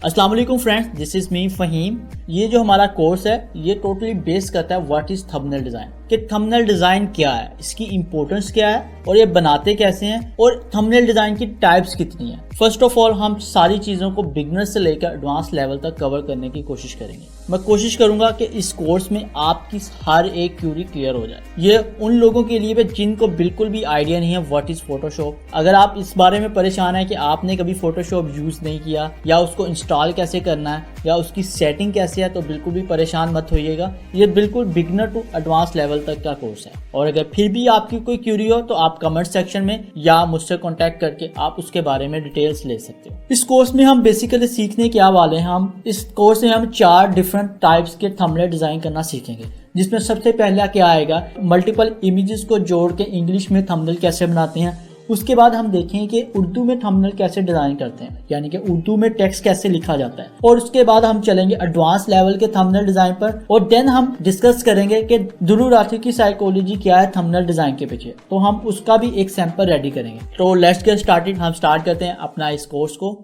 अस्सलाम वालेकुम friends, this is me Fahim. ये जो हमारा कोर्स है ये टोटली बेस करता है व्हाट इज़ थंबनेल डिज़ाइन, कि थंबनेल डिज़ाइन क्या है, इसकी इंपॉर्टेंस क्या है और ये बनाते कैसे हैं और थंबनेल डिज़ाइन की टाइप्स कितनी है। फर्स्ट ऑफ ऑल हम सारी चीज़ों को बिगनर से लेकर एडवांस लेवल तक कवर करने की कोशिश करेंगे। मैं कोशिश करूंगा कि इस कोर्स में आपकी हर एक क्यूरी क्लियर हो जाए। ये उन लोगों के लिए भी जिनको बिल्कुल भी आइडिया नहीं है व्हाट इज़ फोटोशॉप। अगर आप इस बारे में परेशान है कि आपने कभी फोटोशॉप यूज़ नहीं किया या उसको इंस्टॉल कैसे करना है या उसकी सेटिंग कैसे है, तो बिल्कुल भी परेशान मत होइएगा। ये बिल्कुल बिगनर टू एडवांस लेवल तक का कोर्स है। और अगर फिर भी आपकी कोई क्यूरी हो तो आप कमेंट सेक्शन में या मुझसे कॉन्टैक्ट करके आप उसके बारे में डिटेल्स ले सकते हो। इस कोर्स में हम बेसिकली सीखने क्या वाले हैं, हम इस कोर्स में हम 4 डिफरेंट टाइप्स के थंबनेल डिजाइन करना सीखेंगे। जिसमें सबसे पहला क्या आएगा, मल्टीपल इमेजेस को जोड़ के इंग्लिश में थंबनेल कैसे बनाते हैं। उसके बाद हम देखेंगे कि उर्दू में थंबनेल कैसे डिजाइन करते हैं, यानी कि उर्दू में टेक्स्ट कैसे लिखा जाता है। और उसके बाद हम चलेंगे एडवांस लेवल के थंबनेल डिजाइन पर और देन हम डिस्कस करेंगे कि दुरू राठी की साइकोलॉजी क्या है थंबनेल डिजाइन के पीछे, तो हम उसका भी एक सैंपल रेडी करेंगे। तो लेट्स गेट स्टार्टेड। हम स्टार्ट करते हैं अपना इस कोर्स को।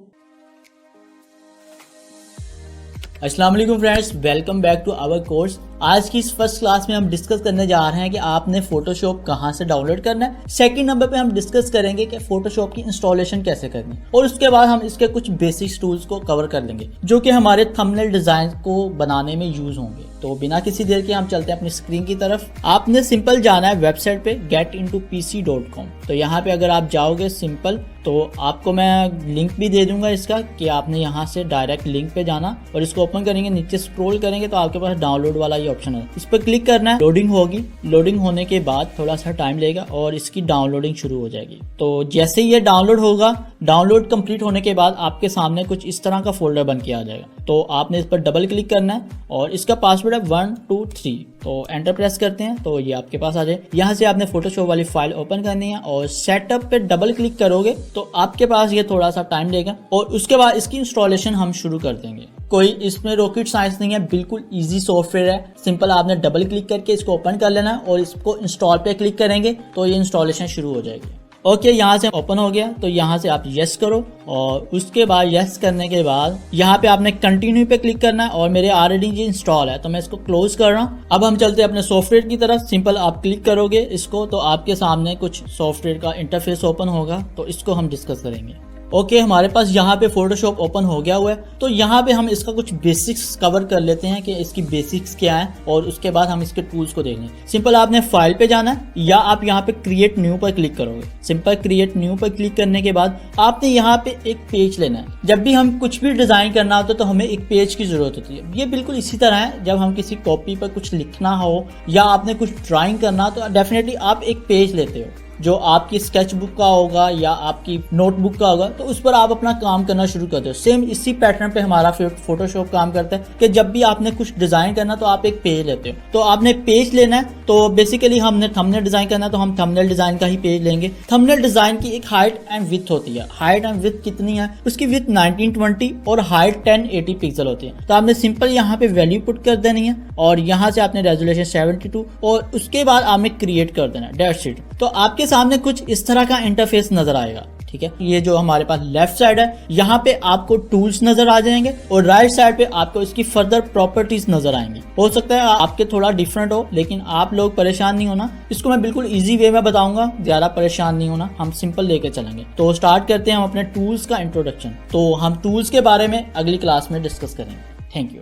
अस्सलाम वालेकुम friends, welcome back to our course. आज की इस फर्स्ट क्लास में हम डिस्कस करने जा रहे हैं कि आपने फोटोशॉप कहां से डाउनलोड करना है। सेकंड नंबर पे हम डिस्कस करेंगे कि फोटोशॉप की इंस्टॉलेशन कैसे करनी है और उसके बाद हम इसके कुछ बेसिक टूल्स को कवर कर लेंगे जो कि हमारे थंबनेल डिजाइन को बनाने में यूज होंगे। तो बिना किसी देर के हम चलते हैं अपनी स्क्रीन की तरफ। आपने सिंपल जाना है वेबसाइट पे getintopc.com। तो यहाँ पे अगर आप जाओगे सिंपल, तो आपको मैं लिंक भी दे दूंगा इसका कि आपने यहाँ से डायरेक्ट लिंक पे जाना और इसको ओपन करेंगे, नीचे स्क्रॉल करेंगे तो आपके पास डाउनलोड वाला ये ऑप्शन है, इस पर क्लिक करना है। लोडिंग होगी, लोडिंग होने के बाद थोड़ा सा टाइम लेगा और इसकी डाउनलोडिंग शुरू हो जाएगी। तो जैसे ही ये डाउनलोड होगा, डाउनलोड कंप्लीट होने के बाद आपके सामने कुछ इस तरह का फोल्डर बन के आ जाएगा। तो आपने इस पर डबल क्लिक करना है और इसका पासवर्ड है 1 2 3। तो एंटर प्रेस करते हैं तो ये आपके पास आ जाए। यहाँ से आपने फोटोशॉप वाली फाइल ओपन करनी है और सेटअप पे डबल क्लिक करोगे तो आपके पास ये थोड़ा सा टाइम लेगा और उसके बाद इसकी इंस्टॉलेशन हम शुरू कर देंगे। कोई इसमें रॉकेट साइंस नहीं है, बिल्कुल इजी सॉफ्टवेयर है। सिंपल आपने डबल क्लिक करके इसको ओपन कर लेना है और इसको इंस्टॉल पे क्लिक करेंगे तो ये इंस्टॉलेशन शुरू हो जाएगी। ओके, यहाँ से ओपन हो गया तो यहाँ से आप यस करो और उसके बाद यस करने के बाद यहाँ पे आपने कंटिन्यू पे क्लिक करना है और मेरे ऑलरेडी ये इंस्टॉल है तो मैं इसको क्लोज कर रहा हूँ। अब हम चलते हैं अपने सॉफ्टवेयर की तरफ। सिंपल आप क्लिक करोगे इसको तो आपके सामने कुछ सॉफ्टवेयर का इंटरफेस ओपन होगा, तो इसको हम डिस्कस करेंगे। ओके, हमारे पास यहाँ पे फोटोशॉप ओपन हो गया हुआ है। तो यहाँ पे हम इसका कुछ बेसिक्स कवर कर लेते हैं कि इसकी बेसिक्स क्या है और उसके बाद हम इसके टूल्स को देखेंगे। सिंपल आपने फाइल पे जाना है या आप यहाँ पे क्रिएट न्यू पर क्लिक करोगे। सिंपल क्रिएट न्यू पर क्लिक करने के बाद आपने यहाँ पे एक पेज लेना है। जब भी हम कुछ भी डिजाइन करना होता है तो हमें एक पेज की जरूरत होती है। ये बिल्कुल इसी तरह है, जब हम किसी कॉपी पर कुछ लिखना हो या आपने कुछ ड्राइंग करना हो तो डेफिनेटली आप एक पेज लेते हो जो आपकी स्केच बुक का होगा या आपकी नोटबुक का होगा, तो उस पर आप अपना काम करना शुरू करते हो। सेम इसी पैटर्न पे हमारा फोटोशॉप काम करता है कि जब भी आपने कुछ डिजाइन करना तो आप एक पेज लेते हो। तो आपने पेज लेना है, तो बेसिकली हमने थंबनेल डिजाइन करना है तो हम थंबनेल डिजाइन का ही पेज लेंगे। थंबनेल डिजाइन की एक हाइट एंड विड्थ होती है। हाइट एंड विड्थ कितनी है, उसकी विड्थ 1920 और हाइट 1080 पिक्सल होती है। तो आपने सिंपल यहाँ पे वैल्यू पुट कर देनी है और यहाँ से आपने रेजोल्यूशन 72 और उसके बाद आपने क्रिएट कर देना है, दैट्स इट। तो आपके सामने कुछ इस तरह का इंटरफेस नजर आएगा। ठीक है, ये जो हमारे पास लेफ्ट साइड है यहाँ पे आपको टूल्स नजर आ जाएंगे और राइट साइड पे आपको इसकी फर्दर प्रॉपर्टीज नजर आएंगी। हो सकता है आपके थोड़ा डिफरेंट हो, लेकिन आप लोग परेशान नहीं होना, इसको मैं बिल्कुल इजी वे में बताऊंगा, ज्यादा परेशान नहीं होना, हम सिंपल लेके चलेंगे। तो स्टार्ट करते हैं हम अपने टूल्स का इंट्रोडक्शन। तो हम टूल्स के बारे में अगली क्लास में डिस्कस करेंगे। Thank you.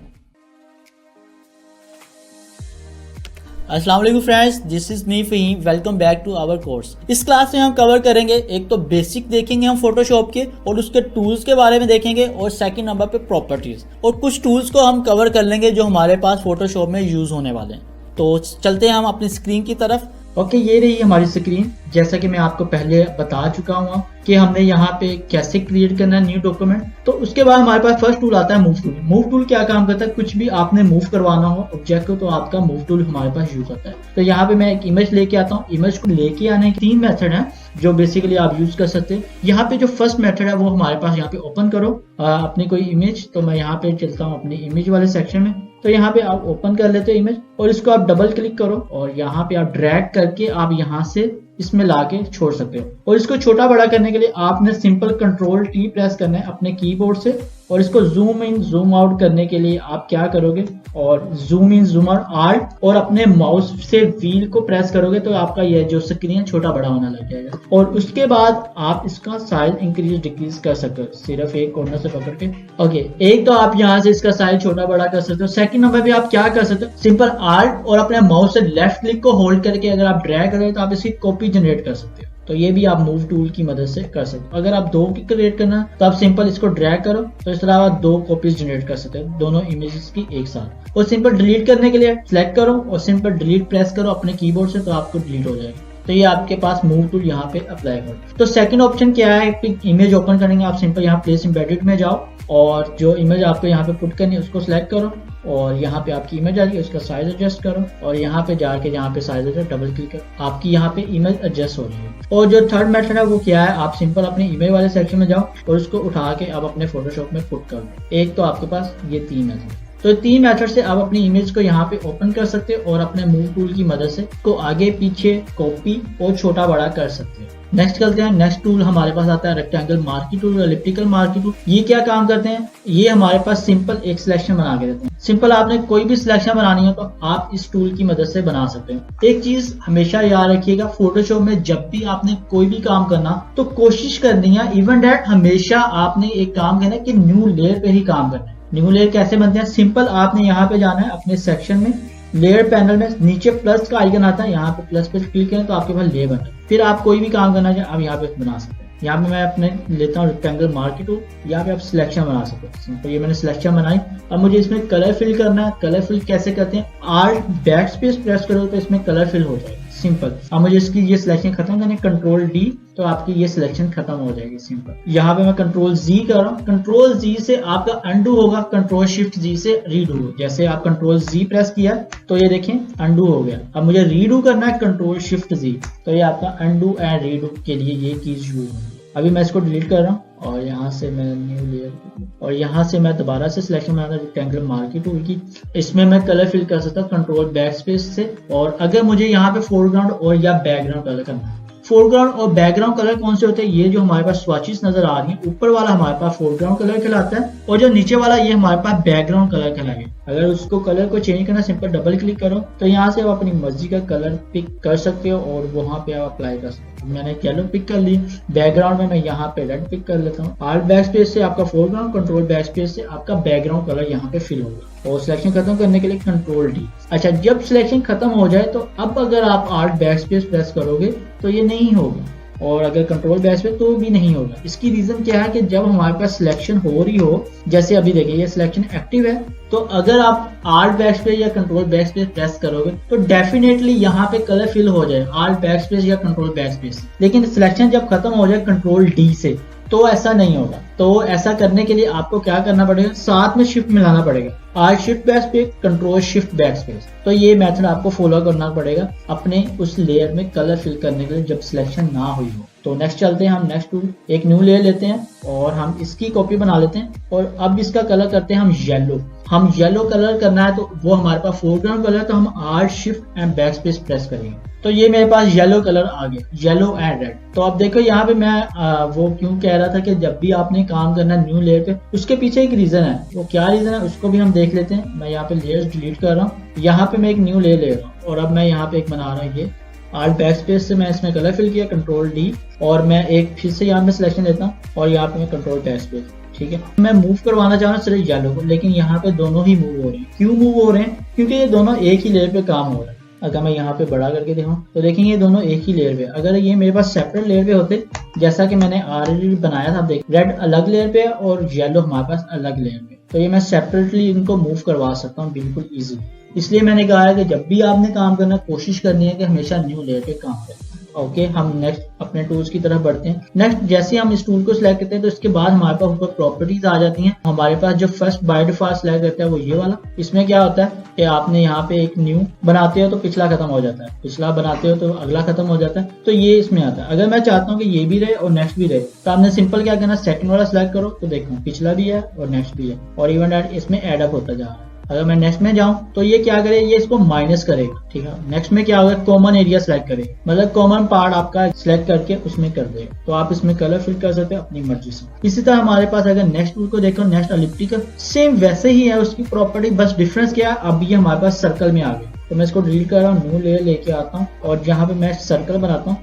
अस्सलाम वालेकुम friends, this is me Fahim. Welcome back to our course. इस क्लास में हम कवर करेंगे, एक तो बेसिक देखेंगे हम फोटोशॉप के और उसके टूल्स के बारे में देखेंगे और सेकंड नंबर पे प्रॉपर्टीज और कुछ टूल्स को हम कवर कर लेंगे जो हमारे पास फोटोशॉप में यूज होने वाले हैं। तो चलते हैं हम अपनी स्क्रीन की तरफ। ओके, ये रही हमारी स्क्रीन। जैसा कि मैं आपको पहले बता चुका हूँ कि हमने यहाँ पे कैसे क्रिएट करना है न्यू डॉक्यूमेंट। तो उसके बाद हमारे पास फर्स्ट टूल आता है मूव टूल। मूव टूल क्या काम करता है, कुछ भी आपने मूव करवाना हो ऑब्जेक्ट को तो आपका मूव टूल हमारे पास यूज होता है। तो यहाँ पे मैं एक इमेज लेके आता हूँ। इमेज को लेके आने के 3 मेथड है जो बेसिकली आप यूज कर सकते हैं। यहाँ पे जो फर्स्ट मेथड है वो हमारे पास यहाँ पे ओपन करो अपनी कोई इमेज। तो मैं यहाँ पे चलता हूँ अपनी इमेज वाले सेक्शन में। तो यहाँ पे आप ओपन कर लेते हो इमेज और इसको आप डबल क्लिक करो और यहाँ पे आप ड्रैग करके आप यहाँ से इसमें लाके छोड़ सकते हो। और इसको छोटा बड़ा करने के लिए आपने सिंपल Ctrl T प्रेस करना है अपने कीबोर्ड से और इसको जूम इन जूम आउट करने के लिए आप क्या करोगे, और zoom in zoom out alt और अपने माउस से व्हील को प्रेस करोगे तो आपका ये जो स्क्रीन छोटा बड़ा होने लग जाएगा। और उसके बाद आप इसका साइज इंक्रीज डिक्रीज कर सकते हो सिर्फ एक कॉर्नर से पकड़ के। ओके, एक तो आप यहाँ से इसका साइज छोटा बड़ा कर सकते हो। सेकंड नंबर पे आप क्या कर सकते हो, सिंपल आल्ट और अपने माउस से लेफ्ट क्लिक को होल्ड करके अगर आप ड्रैग करोगे तो आप इसकी कॉपी जनरेट कर सकते हो। तो ये भी आप मूव टूल की मदद से कर सकते हो। अगर आप 2 की क्रिएट करना तो आप सिंपल इसको ड्रैग करो तो इस तरह आप 2 कॉपीज जनरेट कर सकते हो दोनों इमेजेस की एक साथ। और सिंपल डिलीट करने के लिए सिलेक्ट करो और सिंपल डिलीट प्रेस करो अपने कीबोर्ड से तो आपको डिलीट हो जाएगा। तो ये आपके पास मूव टूल यहाँ पे अप्लाई करो। तो सेकंड ऑप्शन क्या है, इमेज ओपन करेंगे आप सिंपल यहाँ प्लेस एम्बेडेड में जाओ और जो इमेज आपको यहाँ पे पुट करनी है उसको सिलेक्ट करो और यहाँ पे आपकी इमेज आ रही है उसका साइज एडजस्ट करो और यहाँ पे जाके यहाँ पे साइज एडजस्ट डबल क्लिक करो, आपकी यहाँ पे इमेज एडजस्ट हो रही है। और जो थर्ड मेथड है वो क्या है, आप सिंपल अपने इमेज वाले सेक्शन में जाओ और उसको उठा के आप अपने फोटोशॉप में पुट करो। एक तो आपके पास ये 3 मेथड, तो 3 मेथड से आप अपनी इमेज को यहाँ पे ओपन कर सकते हो और अपने मूव टूल की मदद से को आगे पीछे कॉपी और छोटा बड़ा कर सकते हो। नेक्स्ट करते हैं, नेक्स्ट टूल हमारे पास आता है rectangle marquee tool, elliptical marquee tool. ये क्या काम करते हैं, ये हमारे पास सिंपल एक सिलेक्शन बना के देते हैं। सिंपल आपने कोई भी सिलेक्शन बनानी हो तो आप इस टूल की मदद से बना सकते हैं। एक चीज हमेशा याद रखिएगा, फोटोशॉप में जब भी आपने कोई भी काम करना तो कोशिश करनी है इवन दैट हमेशा आपने एक काम करना है कि न्यू लेयर पे ही काम करना है। न्यू लेयर कैसे बनते हैं, सिंपल आपने यहाँ पे जाना है अपने सेक्शन में, लेयर पैनल में नीचे प्लस का आइकन आता है, यहाँ पे प्लस पे क्लिक करें तो आपके पास लेयर बनता है। फिर आप कोई भी काम करना चाहें आप यहाँ पे बना सकते हैं। यहाँ पे मैं अपने लेता हूँ रेक्टेंगल मार्की टूल, यहाँ पे आप सिलेक्शन बना सकते हैं। सिंपल ये मैंने सिलेक्शन बनाई। अब मुझे इसमें कलर फिल करना है। कलर फिल कैसे करते हैं, आल्ट बैक स्पेस प्रेस करो तो इसमें कलर फिल हो जाएगा सिंपल। अब मुझे इसकी ये सिलेक्शन खत्म करनी है, कंट्रोल डी, तो आपकी ये सिलेक्शन खत्म हो जाएगी सिंपल। यहाँ पे मैं कंट्रोल जी कर रहा हूँ, कंट्रोल जी से आपका अंडू होगा, कंट्रोल शिफ्ट जी से रीडू। जैसे आप कंट्रोल जी प्रेस किया तो ये देखें अंडू हो गया। अब मुझे रीडू करना है, कंट्रोल शिफ्ट जी, तो ये आपका अंडू एंड रीडू के लिए ये कीज यूज होगी। अभी मैं इसको डिलीट कर रहा हूँ और यहाँ से मैं न्यू लेयर और यहाँ से मैं दोबारा से सिलेक्शन बनाता हूँ रेक्टेंगल मार्की टूल की। इसमें मैं कलर फिल कर सकता हूँ कंट्रोल बैक स्पेस से। और अगर मुझे यहाँ पे फोरग्राउंड और या बैकग्राउंड कलर करना है, फोरग्राउंड और बैकग्राउंड कलर कौन से होते हैं, ये जो हमारे पास स्वाचेस नजर आ रही है, ऊपर वाला हमारे पास फोरग्राउंड कलर कहलाता है और जो नीचे वाला ये हमारे पास बैकग्राउंड कलर कहलाएगा। अगर उसको कलर को चेंज करना सिंपल डबल क्लिक करो तो यहाँ से आप अपनी मर्जी का कलर पिक कर सकते हो और वहां पे आप अप्लाई कर सकते हो। मैंने येलो पिक कर ली, बैकग्राउंड में मैं यहाँ पे रेड पिक कर लेता हूँ। आल्ट बैक स्पेस से आपका फोरग्राउंड, कंट्रोल बैक स्पेस से आपका बैकग्राउंड कलर यहाँ पे फिल होगा। और सिलेक्शन खत्म करने के लिए कंट्रोल डी। अच्छा, जब सिलेक्शन खत्म हो जाए तो अब अगर आप आल्ट बैक स्पेस प्रेस करोगे तो ये नहीं होगा और अगर कंट्रोल बैक पे तो भी नहीं होगा। इसकी रीजन क्या है कि जब हमारे पास सिलेक्शन हो रही हो, जैसे अभी देखिए ये सिलेक्शन एक्टिव है, तो अगर आप आल्ट बैक स्पेस या कंट्रोल बैक स्पेस प्रेस करोगे तो डेफिनेटली यहाँ पे कलर फिल हो जाए आल्ट बैक स्पेस या कंट्रोल बैक स्पेस। लेकिन सिलेक्शन जब खत्म हो जाए कंट्रोल डी से तो ऐसा नहीं होगा। तो ऐसा करने के लिए आपको क्या करना पड़ेगा, साथ में शिफ्ट मिलाना पड़ेगा, alt shift back space control shift back space. तो ये मेथड आपको फॉलो करना पड़ेगा अपने उस लेयर में कलर फिल करने के लिए जब सिलेक्शन ना हुई हो। तो नेक्स्ट चलते हैं हम, नेक्स्ट टूल एक न्यू लेयर लेते हैं और हम इसकी कॉपी बना लेते हैं और अब इसका कलर करते हैं हम येलो। हम येलो कलर करना है तो वो हमारे पास फोरग्राउंड कलर, तो हम alt shift and back space press करेंगे तो ये मेरे पास येलो कलर आ गया, येलो एंड रेड। तो अब देखो यहाँ पे मैं वो क्यों कह रहा था कि जब भी आपने काम करना न्यू लेयर पे, उसके पीछे एक रीजन है। वो क्या रीजन है उसको भी हम देख लेते हैं। मैं यहाँ पे लेयर्स डिलीट कर रहा हूँ, यहाँ पे मैं एक न्यू लेयर ले रहा हूँ और अब मैं यहाँ पे एक बना रहा हूँ। ये आल्ट बैक स्पेस से मैं इसमें कलर फिल किया, कंट्रोल डी, और मैं एक फिर से यहाँ पे सिलेक्शन लेता हूँ और यहाँ पे मैं कंट्रोल बैक स्पेस। ठीक है, मैं मूव करवाना चाह रहा हूँ सिर्फ येलो को, लेकिन यहाँ पे दोनों ही मूव हो रहे हैं। क्यों मूव हो रहे हैं, क्योंकि ये दोनों एक ही लेयर पे काम हो रहा है। अगर मैं यहाँ पे बड़ा करके दिखाऊं तो देखेंगे ये दोनों एक ही लेयर पे। अगर ये मेरे पास सेपरेट लेयर पे होते, जैसा कि मैंने ऑलरेडी बनाया था, देख रेड अलग लेयर पे और येलो हमारे पास अलग लेयर पे, तो ये मैं सेपरेटली इनको मूव करवा सकता हूँ बिल्कुल इजी। इसलिए मैंने कहा है कि जब भी आपने काम करना कोशिश करनी है कि हमेशा न्यू लेयर पे काम करें। ओके, हम नेक्स्ट अपने टूल्स की तरफ बढ़ते हैं। नेक्स्ट जैसे हम इस टूल को सिलेक्ट करते हैं तो इसके बाद हमारे पास ऊपर प्रॉपर्टीज आ जाती हैं। हमारे पास जो फर्स्ट बाय डिफॉल्ट सिलेक्ट करता है वो ये वाला। इसमें क्या होता है कि आपने यहाँ पे एक न्यू बनाते हो तो पिछला खत्म हो जाता है, पिछला बनाते हो तो अगला खत्म हो जाता है, तो ये इसमें आता है। अगर मैं चाहता हूँ कि ये भी रहे और नेक्स्ट भी रहे तो आपने सिंपल क्या करना, सेकंड वाला सिलेक्ट करो तो देखो पिछला भी है और नेक्स्ट भी है और इवन इसमें एड अप होता जा रहा है। अगर मैं नेक्स्ट में जाऊं तो ये क्या करे, ये इसको माइनस करेगा, ठीक है। नेक्स्ट में क्या होगा, कॉमन एरिया सेलेक्ट करेगा, मतलब कॉमन पार्ट आपका सिलेक्ट करके उसमें कर देगा। तो आप इसमें कलर फिल कर सकते हो अपनी मर्जी से। इसी तरह हमारे पास अगर नेक्स्ट टूल को देखो, नेक्स्ट एलिप्टिकल, सेम वैसे ही है उसकी प्रॉपर्टी, बस डिफरेंस क्या है, अब ये हमारे पास सर्कल में आ गया। तो मैं इसको डिलीट कर रहा हूँ, न्यू लेयर लेके आता हूँ और यहाँ पे मैं सर्कल बनाता हूँ।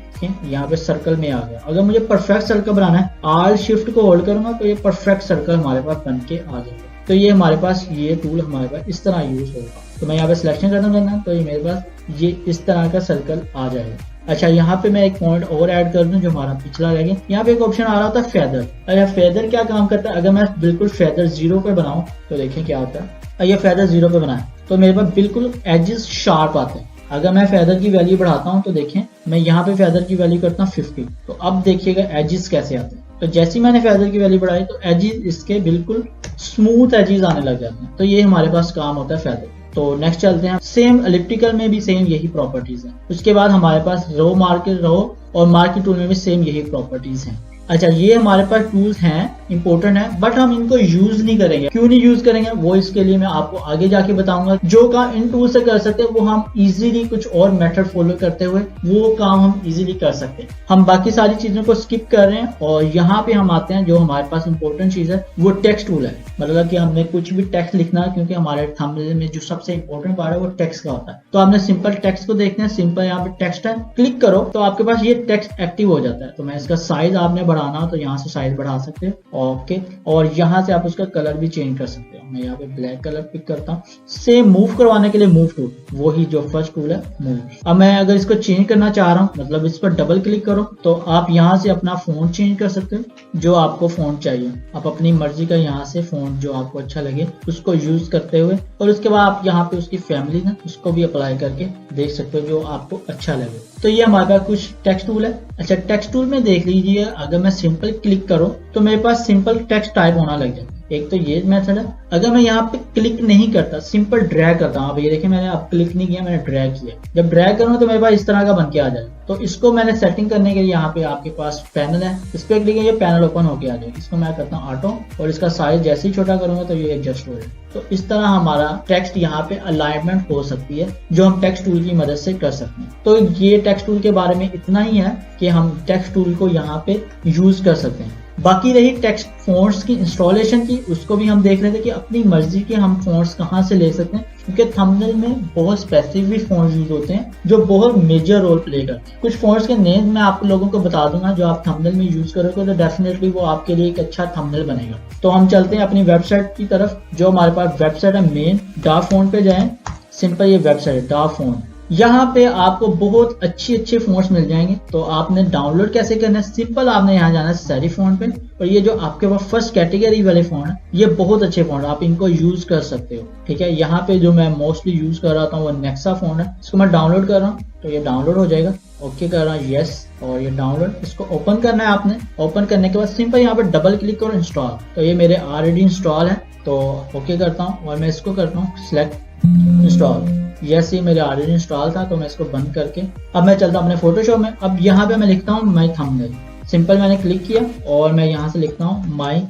यहाँ पे सर्कल में आ गया। अगर मुझे परफेक्ट सर्कल बनाना है, ऑल शिफ्ट को होल्ड करूंगा तो ये परफेक्ट सर्कल हमारे पास बन के आ जाएगा। तो ये हमारे पास ये टूल हमारे पास इस तरह यूज होगा। तो मैं यहाँ पे सिलेक्शन करता हूँ, तो ये मेरे पास ये इस तरह का सर्कल आ जाएगा। अच्छा, यहाँ पे मैं एक पॉइंट और ऐड कर दूं जो हमारा पिछला रह गया। यहाँ पे एक ऑप्शन आ रहा था फेदर। अच्छा, फेदर क्या काम करता है, अगर मैं बिल्कुल फेदर 0 पे बनाऊं तो देखिए क्या होता है। ये फेदर 0 पे बनाए तो मेरे पास बिल्कुल एजेस शार्प आते हैं। अगर मैं फेदर की वैल्यू बढ़ाता हूं तो देखें, मैं यहाँ पे फेदर की वैल्यू करता हूँ 50, तो अब देखिएगा एजेस कैसे आते हैं। तो जैसे ही मैंने फेदर की वैल्यू बढ़ाई तो एजेस इसके बिल्कुल स्मूथ एजेस आने लग जाते हैं। तो ये हमारे पास काम होता है फेदर। तो नेक्स्ट चलते हैं, सेम एलिप्टिकल में भी सेम यही प्रॉपर्टीज है। उसके बाद हमारे पास रो मार्केट, रो और मार्केट टूल में भी सेम यही प्रॉपर्टीज हैं। अच्छा, ये हमारे पास टूल्स हैं, इंपॉर्टेंट है, बट हम इनको यूज नहीं करेंगे। क्यों नहीं यूज करेंगे वो इसके लिए मैं आपको आगे जाके बताऊंगा। जो काम इन टूल से कर सकते हैं वो हम इजीली कुछ और मेथड फॉलो करते हुए वो काम हम इजीली कर सकते हैं। हम बाकी सारी चीजों को स्किप कर रहे हैं और यहाँ पे हम आते हैं, जो हमारे पास इंपॉर्टेंट चीज है वो टेक्स्ट टूल है। मतलब कि हमने कुछ भी टेक्स्ट लिखना है, क्योंकि हमारे थंबनेल में जो सबसे इंपॉर्टेंट पार्ट है वो टेक्स्ट का होता है। तो आपने सिंपल टेक्स्ट को देखना है, सिंपल यहाँ पे टेक्स्ट है, क्लिक करो तो आपके पास ये टेक्स्ट एक्टिव हो जाता है। तो मैं इसका साइज आपने बढ़ाना हो तो यहाँ से साइज बढ़ा सकते हो, ओके। और यहाँ से आप उसका कलर भी चेंज कर सकते हो। मैं यहाँ पे ब्लैक कलर पिक करता हूँ। सेम मूव करवाने के लिए मूव टूल, वही जो फर्स्ट टूल है मूव। अब मैं अगर इसको चेंज करना चाह रहा हूँ, मतलब इस पर डबल क्लिक करो तो आप यहाँ से अपना फोन चेंज कर सकते हो, जो आपको फोन चाहिए। आप अपनी मर्जी का यहाँ से फोन जो आपको अच्छा लगे उसको यूज करते हुए, और उसके बाद आप यहाँ पे उसकी फैमिली है उसको भी अप्लाई करके देख सकते हो जो आपको अच्छा लगे। तो ये हमारे पास कुछ टेक्स्ट टूल है। अच्छा, टेक्स्ट टूल में देख लीजिए, अगर मैं सिंपल क्लिक करूं तो मेरे पास सिंपल टेक्स्ट टाइप होना लग जाए। एक तो ये मेथड है। अगर मैं यहाँ पे क्लिक नहीं करता, सिंपल ड्रैग करता हूँ, अब ये देखिए मैंने अब क्लिक नहीं किया, मैंने ड्रैग किया। जब ड्रैग करूंगा तो मेरे पास इस तरह का बन के आ जाएगा। तो इसको मैंने सेटिंग करने के लिए यहाँ पे आपके पास पैनल है, इस पे क्लिक ये पैनल ओपन होके आ जाएगा। इसको मैं करता हूँ ऑटो, और इसका साइज जैसे ही छोटा करूंगा तो ये एडजस्ट हो जाएगा। तो इस तरह हमारा टेक्स्ट यहाँ पे अलाइनमेंट हो सकती है, जो हम टेक्स्ट टूल की मदद से कर सकते हैं। तो ये टेक्स्ट टूल के बारे में इतना ही है कि हम टेक्स्ट टूल को यहाँ पे यूज कर सकते हैं। बाकी रही टेक्स्ट फॉन्ट्स की इंस्टॉलेशन की, उसको भी हम देख रहे थे कि अपनी मर्जी के हम फॉन्ट्स कहाँ से ले सकते हैं, क्योंकि थंबनेल में बहुत स्पेसिफिक फॉन्ट्स यूज होते हैं जो बहुत मेजर रोल प्ले करते हैं। कुछ फॉन्ट्स के नेम मैं आप लोगों को बता दूंगा, जो आप थंबनेल में यूज करोगे तो डेफिनेटली वो आपके लिए एक अच्छा थंबनेल बनेगा। तो हम चलते हैं अपनी वेबसाइट की तरफ। जो हमारे पास वेबसाइट है मेन, डाफॉन्ट पे जाएं। सिंपल ये वेबसाइट है डाफॉन्ट। यहाँ पे आपको बहुत अच्छे फॉन्ट्स मिल जाएंगे। तो आपने डाउनलोड कैसे करना है, सिंपल आपने यहाँ जाना है सेरिफ फॉन्ट पे, और ये जो आपके पास फर्स्ट कैटेगरी वाले फॉन्ट है ये बहुत अच्छे फॉन्ट है, आप इनको यूज कर सकते हो, ठीक है। यहाँ पे जो मैं मोस्टली यूज कर रहा था वो नेक्सा फॉन्ट है। इसको मैं डाउनलोड कर रहा हूँ तो ये डाउनलोड हो जाएगा, ओके कर रहा हूँ, यस। और ये डाउनलोड, इसको ओपन करना है आपने। ओपन करने के बाद सिंपल यहाँ पे डबल क्लिक करो इंस्टॉल। तो ये मेरे ऑलरेडी इंस्टॉल है, तो ओके करता हूँ और मैं इसको करता हूँ सिलेक्ट इंस्टॉल। यस, ये मेरे ऑलरेडी इंस्टॉल था, तो मैं इसको बंद करके अब मैं चलता हूँ अपने फोटोशॉप में। अब यहाँ पे मैं लिखता हूँ माई थंबनेल। सिंपल मैंने क्लिक किया और मैं यहाँ से लिखता हूँ माई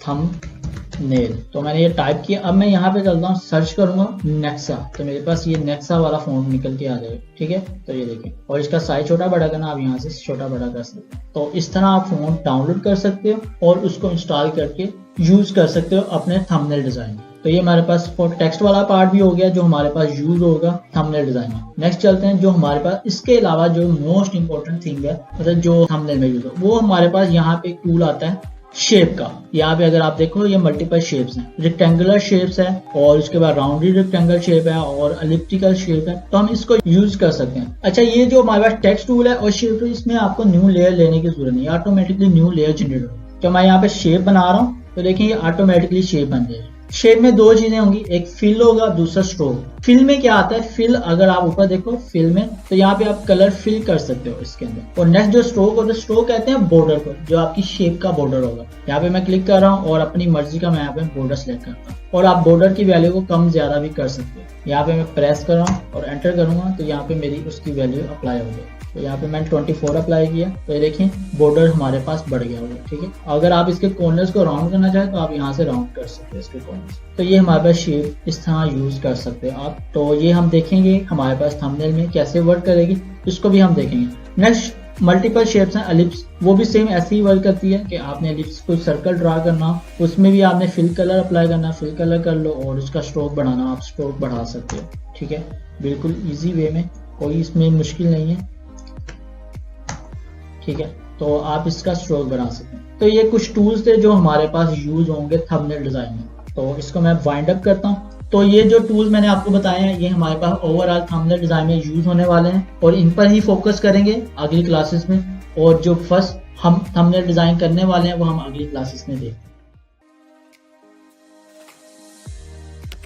थंबनेल। तो मैंने ये टाइप किया। अब मैं यहाँ पे चलता हूँ, सर्च करूंगा नेक्सा, तो मेरे पास ये नेक्सा वाला फॉन्ट निकल के आ जाएगा, ठीक है। तो ये देखें, और इसका साइज छोटा बड़ा करना, आप यहाँ से छोटा बड़ा कर सकते हैं। तो इस तरह आप फॉन्ट डाउनलोड कर सकते हो और उसको इंस्टॉल करके यूज कर सकते हो अपने थंबनेल डिजाइन। तो ये हमारे पास टेक्स्ट वाला पार्ट भी हो गया जो हमारे पास यूज होगा थंबनेल डिजाइन में। नेक्स्ट चलते हैं, जो हमारे पास इसके अलावा जो मोस्ट इंपॉर्टेंट थिंग है, मतलब जो थंबनेल में यूज हो, वो हमारे पास यहाँ पे एक टूल आता है शेप का। यहाँ पे अगर आप देखो ये मल्टीपल शेप्स हैं, रेक्टेंगुलर शेप्स है और उसके बाद राउंडेड रेक्टेंगल शेप है और एलिप्टिकल शेप है, तो हम इसको यूज कर सकते हैं। अच्छा, ये जो हमारे पास टेक्स्ट टूल है और शेप टूल, इसमें आपको न्यू लेयर लेने की जरूरत नहीं, ऑटोमेटिकली न्यू लेयर जनरेट होगी। तो मैं यहाँ पे शेप बना रहा हूँ तो देखिए ये ऑटोमेटिकली शेप बन जाएगी। शेप में दो चीजें होंगी, एक फिल होगा, दूसरा स्ट्रोक। फिल में क्या आता है, फिल अगर आप ऊपर देखो फिल में, तो यहाँ पे आप कलर फिल कर सकते हो इसके अंदर। और नेक्स्ट जो स्ट्रोक होता है, स्ट्रोक कहते हैं बॉर्डर को, जो आपकी शेप का बॉर्डर होगा। यहाँ पे मैं क्लिक कर रहा हूँ और अपनी मर्जी का मैं यहाँ पे बॉर्डर सेलेक्ट करता हूँ, और आप बॉर्डर की वैल्यू को कम ज्यादा भी कर सकते हो। यहाँ पे मैं प्रेस कर रहा हूँ और एंटर करूंगा तो यहाँ पे मेरी उसकी वैल्यू अप्लाई हो गई। तो यहाँ पे मैंने 24 अप्लाई किया, तो ये देखें बॉर्डर हमारे पास बढ़ गया होगा। ठीक है, अगर आप इसके कॉर्नर्स को राउंड करना चाहें तो आप यहाँ से राउंड कर सकते हैं इसके कॉर्नर्स। तो ये हमारे पास शेप इस तरह यूज कर सकते हैं आप। तो ये हम देखेंगे हमारे पास थंबनेल में कैसे वर्क करेगी, इसको भी हम देखेंगे। नेक्स्ट मल्टीपल शेप्स हैं, एलिप्स, वो भी सेम ऐसे ही वर्क करती है कि आपने एलिप्स को सर्कल ड्रा करना, उसमें भी आपने फिल कलर अप्लाई करना, फिल कलर कर लो और उसका स्ट्रोक बढ़ाना, आप स्ट्रोक बढ़ा सकते हो। ठीक है, बिल्कुल इजी वे में, कोई इसमें मुश्किल नहीं है। ठीक है, तो आप इसका स्ट्रोक बढ़ा सकते हैं। तो ये कुछ टूल्स थे जो हमारे पास यूज होंगे थंबनेल डिजाइन में। तो इसको मैं वाइंड अप करता हूँ। तो ये जो टूल्स मैंने आपको बताए हैं ये हमारे पास ओवरऑल थंबनेल डिजाइन में यूज होने वाले हैं और इन पर ही फोकस करेंगे अगली क्लासेस में। और जो फर्स्ट हम थंबनेल डिजाइन करने वाले हैं वो हम अगली क्लासेस में देखेंगे।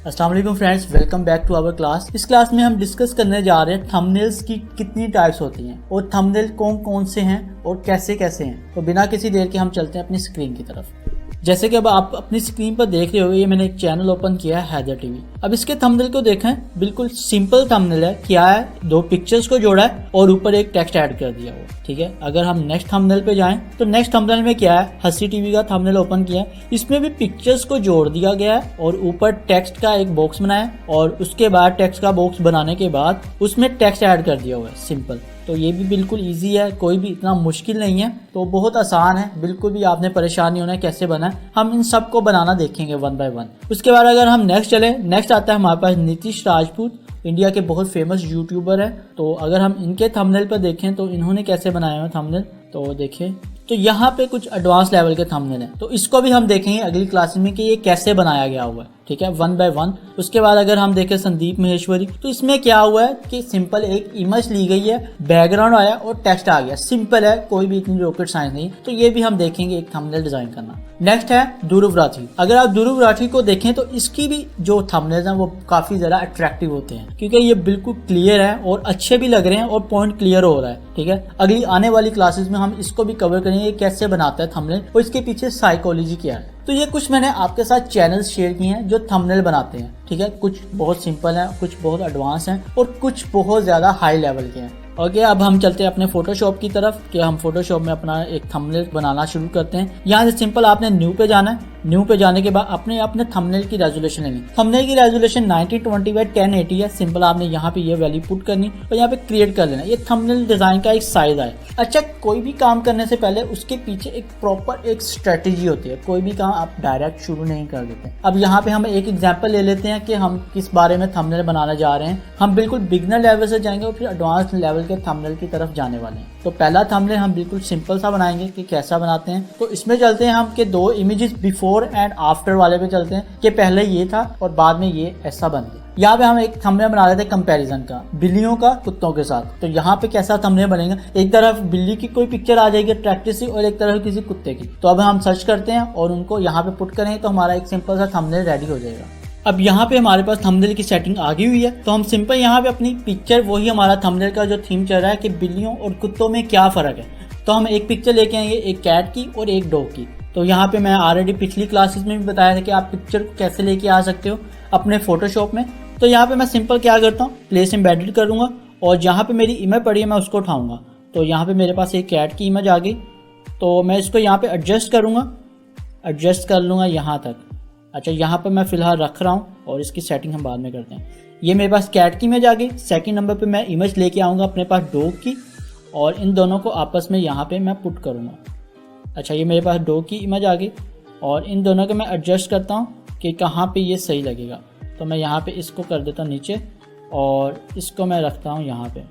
अस्सलाम वालेकुम friends, welcome back to our class. इस क्लास में हम डिस्कस करने जा रहे हैं थंबनेल्स की कितनी टाइप्स होती हैं और थंबनेल कौन कौन से हैं और कैसे कैसे हैं। तो बिना किसी देर के हम चलते हैं अपनी स्क्रीन की तरफ। जैसे कि अब आप अपनी स्क्रीन पर देख रहे हो, ये मैंने एक चैनल ओपन किया है हैदर टीवी। अब इसके थंबनेल को देखें, बिल्कुल सिंपल थंबनेल है। क्या है, दो पिक्चर्स को जोड़ा है और ऊपर एक टेक्स्ट ऐड कर दिया हुआ। ठीक है, अगर हम नेक्स्ट थंबनेल पे जाएं तो नेक्स्ट थंबनेल में क्या है, हंसी टीवी का थंबनेल ओपन किया है, इसमें भी पिक्चर्स को जोड़ दिया गया है और ऊपर टेक्स्ट का एक बॉक्स बनाया और उसके बाद टेक्स्ट का बॉक्स बनाने के बाद उसमें टेक्स्ट ऐड कर दिया हुआ है, सिंपल। तो ये भी बिल्कुल इजी है, कोई भी इतना मुश्किल नहीं है, तो बहुत आसान है, बिल्कुल भी आपने परेशान नहीं होना है कैसे बना है। हम इन सब को बनाना देखेंगे वन बाय वन। उसके बाद अगर हम नेक्स्ट चले, नेक्स्ट आता है हमारे पास नीतीश राजपूत, इंडिया के बहुत फेमस यूट्यूबर है। तो अगर हम इनके थंबनेल पर देखें तो इन्होंने कैसे बनाया हुआ थंबनेल, तो देखिए, तो यहाँ पे कुछ एडवांस लेवल के थंबनेल हैं। तो इसको भी हम देखेंगे अगली क्लास में कि ये कैसे बनाया गया हुआ है। ठीक है, वन बाय वन। उसके बाद अगर हम देखें संदीप महेश्वरी, तो इसमें क्या हुआ है कि सिंपल एक इमेज ली गई है, बैकग्राउंड आया और टेक्स्ट आ गया, सिंपल है, कोई भी इतनी रॉकेट साइंस नहीं। तो ये भी हम देखेंगे एक थंबनेल डिजाइन करना। नेक्स्ट है ध्रुव राठी। अगर आप ध्रुव राठी को देखें तो इसकी भी जो थंबनेल्स हैं वो काफी ज्यादा अट्रैक्टिव होते हैं क्योंकि ये बिल्कुल क्लियर है और अच्छे भी लग रहे हैं और पॉइंट क्लियर हो रहा है। ठीक है, अगली आने वाली क्लासेस में हम इसको भी कवर करेंगे कैसे बनाता है थंबनेल और इसके पीछे साइकोलॉजी क्या है। तो ये कुछ मैंने आपके साथ चैनल्स शेयर किए हैं जो थंबनेल बनाते हैं। ठीक है, कुछ बहुत सिंपल हैं, कुछ बहुत एडवांस हैं और कुछ बहुत ज्यादा हाई लेवल के हैं। ओके, अब हम चलते हैं अपने फोटोशॉप की तरफ कि हम फोटोशॉप में अपना एक थंबनेल बनाना शुरू करते हैं। यहाँ से सिंपल आपने न्यू पे जाना है। न्यू पे जाने के बाद अपने थंबनेल की रेजोल्यूशन लेनी। थंबनेल की रेजोल्यूशन 1920x1080 है। सिंपल आपने यहाँ पे ये वैल्यू पुट करनी और यहाँ पे क्रिएट कर लेना। ये थंबनेल डिजाइन का एक साइज है। अच्छा, कोई भी काम करने से पहले उसके पीछे एक प्रॉपर एक स्ट्रेटेजी होती है, कोई भी काम आप डायरेक्ट शुरू नहीं कर देते। अब यहाँ पे हम एक एग्जाम्पल ले लेते हैं कि हम किस बारे में थंबनेल बनाने जा रहे हैं। हम बिल्कुल बिगनर लेवल से जाएंगे और फिर एडवांस लेवल के थंबनेल की तरफ जाने वाले हैं। तो पहला थंबनेल हम बिल्कुल सिंपल सा बनाएंगे कि कैसा बनाते हैं। तो इसमें चलते हैं हम कि दो इमेजेस बिफोर एंड आफ्टर वाले पे चलते हैं कि पहले ये था और बाद में ये ऐसा बन गया। यहाँ पे हम एक थंबनेल बना रहे थे कंपैरिजन का, बिल्लियों का कुत्तों के साथ। तो यहाँ पे कैसा थंबनेल बनेगा, एक तरफ बिल्ली की कोई पिक्चर आ जाएगी अट्रैक्टिव सी और एक तरफ किसी कुत्ते की। तो अब हम सर्च करते हैं और उनको यहाँ पे पुट करें तो हमारा एक सिंपल सा थंबनेल रेडी हो जाएगा। अब यहाँ पे हमारे पास थंबनेल की सेटिंग आ गई हुई है। तो हम सिंपल यहाँ पे अपनी पिक्चर, वही हमारा थंबनेल का जो थीम चल रहा है कि बिल्लियों और कुत्तों में क्या फर्क है। तो हम एक पिक्चर लेके आएंगे, एक कैट की और एक डॉग की। तो यहाँ पे मैं ऑलरेडी पिछली क्लासेस में भी बताया था कि आप पिक्चर को कैसे लेके आ सकते हो अपने फोटोशॉप में। तो यहाँ पे मैं सिंपल क्या करता हूँ, प्लेस एम्बेडेड करूँगा और जहाँ पे मेरी इमेज पड़ी है मैं उसको उठाऊँगा। तो यहाँ पे मेरे पास एक कैट की इमेज आ गई, तो मैं इसको यहाँ पे एडजस्ट करूँगा, एडजस्ट कर लूँगा यहाँ तक। अच्छा, यहाँ पे मैं फिलहाल रख रहा हूँ और इसकी सेटिंग हम बाद में करते हैं। ये मेरे पास कैट की इमेज आ गई। सेकंड नंबर पे मैं इमेज लेके आऊँगा अपने पास डॉग की और इन दोनों को आपस में यहाँ पे मैं पुट करूँगा। अच्छा, ये मेरे पास डॉग की इमेज आ गई और इन दोनों को मैं एडजस्ट करता हूँ कि कहाँ पे ये सही लगेगा। तो मैं यहाँ पे इसको कर देता हूँ नीचे और इसको मैं रखता हूँ यहाँ पे।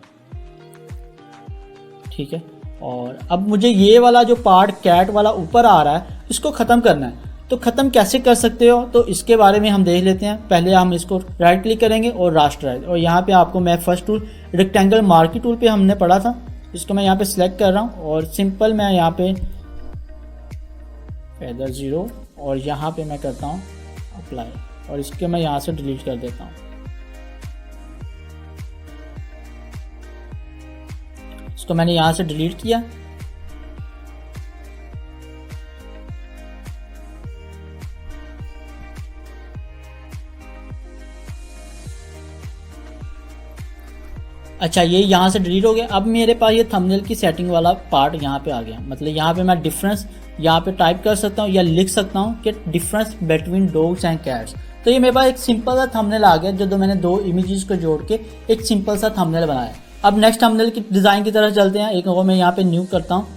ठीक है, और अब मुझे ये वाला जो पार्ट कैट वाला ऊपर आ रहा है इसको ख़त्म करना है। तो ख़त्म कैसे कर सकते हो, तो इसके बारे में हम देख लेते हैं। पहले हम इसको राइट क्लिक करेंगे और रास्टराइज, और यहाँ पे आपको मैं first tool rectangle marquee tool पे हमने पढ़ा था, इसको मैं यहाँ पे सिलेक्ट कर रहा हूँ और सिंपल मैं यहाँ पे फेदर 0 और यहाँ पे मैं करता हूँ अप्लाई और इसके मैं यहाँ से डिलीट कर देता हूँ। इसको मैंने यहाँ से डिलीट किया। अच्छा, ये यहाँ से डिलीट हो गया। अब मेरे पास ये थंबनेल की सेटिंग वाला पार्ट यहाँ पे आ गया। मतलब यहाँ पे मैं डिफरेंस यहाँ पे टाइप कर सकता हूँ या लिख सकता हूँ कि difference between dogs and cats. तो ये मेरे पास एक सिंपल सा थंबनेल आ गया जो मैंने दो इमेजेस को जोड़ के एक सिंपल सा थंबनेल बनाया। अब नेक्स्ट थंबनेल की डिज़ाइन की तरफ चलते हैं। एक और मैं यहाँ पे न्यू करता हूँ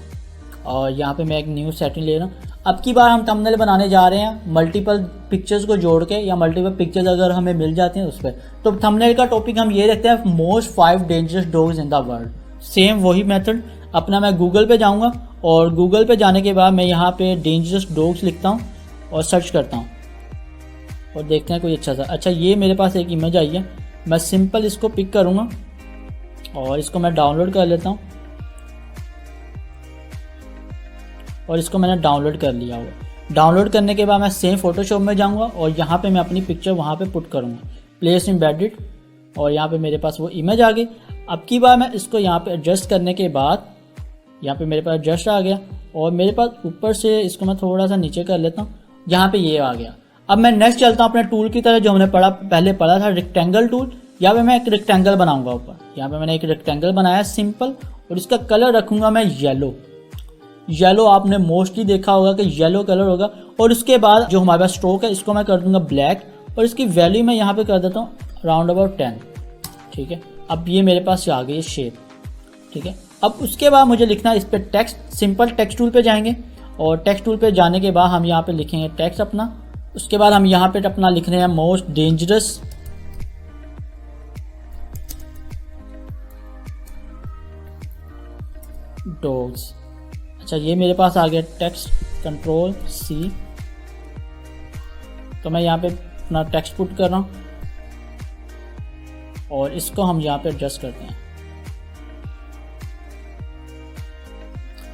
और यहाँ पे मैं एक न्यू सेटिंग ले रहा हूँ। अब की बार हम थंबनेल बनाने जा रहे हैं मल्टीपल पिक्चर्स को जोड़ के, या मल्टीपल पिक्चर्स अगर हमें मिल जाते हैं उस पर। तो थंबनेल का टॉपिक हम ये रखते हैं most 5 dangerous dogs in the world. Same वही मेथड अपना, मैं गूगल पे जाऊँगा और गूगल पे जाने के बाद मैं यहाँ पे डेंजरस डॉग्स लिखता हूँ और सर्च करता हूँ और देखते हैं कोई अच्छा सा। अच्छा, ये मेरे पास एक इमेज आई है। मैं सिंपल इसको पिक करूँगा और इसको मैं डाउनलोड कर लेता हूँ और इसको मैंने डाउनलोड कर लिया हुआ। डाउनलोड करने के बाद मैं सेम फोटोशॉप में जाऊंगा और यहाँ पे मैं अपनी पिक्चर वहाँ पे पुट करूँगा, प्लेस एम्बेडेड, और यहाँ पे मेरे पास वो इमेज आ गई। अब की बार मैं इसको यहाँ पे एडजस्ट करने के बाद यहाँ पे मेरे पास एडजस्ट आ गया और मेरे पास ऊपर से इसको मैं थोड़ा सा नीचे कर लेता हूँ, यहाँ पे ये आ गया। अब मैं नेक्स्ट चलता हूँ अपने टूल की तरह जो हमने पहले पढ़ा था, रेक्टेंगल टूल। यहाँ पे मैं एक रेक्टेंगल बनाऊंगा ऊपर। यहाँ पे मैंने एक रेक्टेंगल बनाया सिंपल और इसका कलर रखूंगा मैं येलो। आपने मोस्टली देखा होगा कि येलो कलर होगा। और उसके बाद जो हमारे पास स्ट्रोक है इसको मैं कर दूंगा ब्लैक और इसकी वैल्यू मैं यहाँ पे कर देता हूँ राउंड अबाउट 10। ठीक है, अब ये मेरे पास आ गई शेप। ठीक है, अब उसके बाद मुझे लिखना है इस पर टेक्स्ट। सिंपल टेक्स्ट टूल पे जाएंगे और टेक्स्ट टूल पे जाने के बाद हम यहाँ पे लिखेंगे टेक्स्ट अपना। उसके बाद हम यहाँ पे अपना लिख रहे हैं मोस्ट डेंजरस डॉग्स। अच्छा, ये मेरे पास आ गया टेक्स्ट, कंट्रोल C। तो मैं यहाँ पे अपना टेक्स्ट पुट कर रहा हूँ और इसको हम यहाँ पे एडजस्ट करते हैं।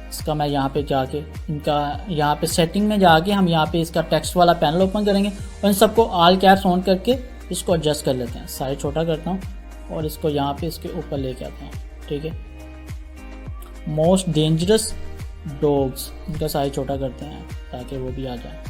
इसका मैं यहाँ पे जाके इनका यहाँ पे सेटिंग में जाके हम यहाँ पे इसका टेक्स्ट वाला पैनल ओपन करेंगे और इन सबको ऑल कैप्स ऑन करके इसको एडजस्ट कर लेते हैं। साइज छोटा करता हूँ और इसको यहाँ पे इसके ऊपर लेके आते हैं। ठीक है, मोस्ट डेंजरस डॉग्स, इनका साइज छोटा करते हैं ताकि वो भी आ जाए।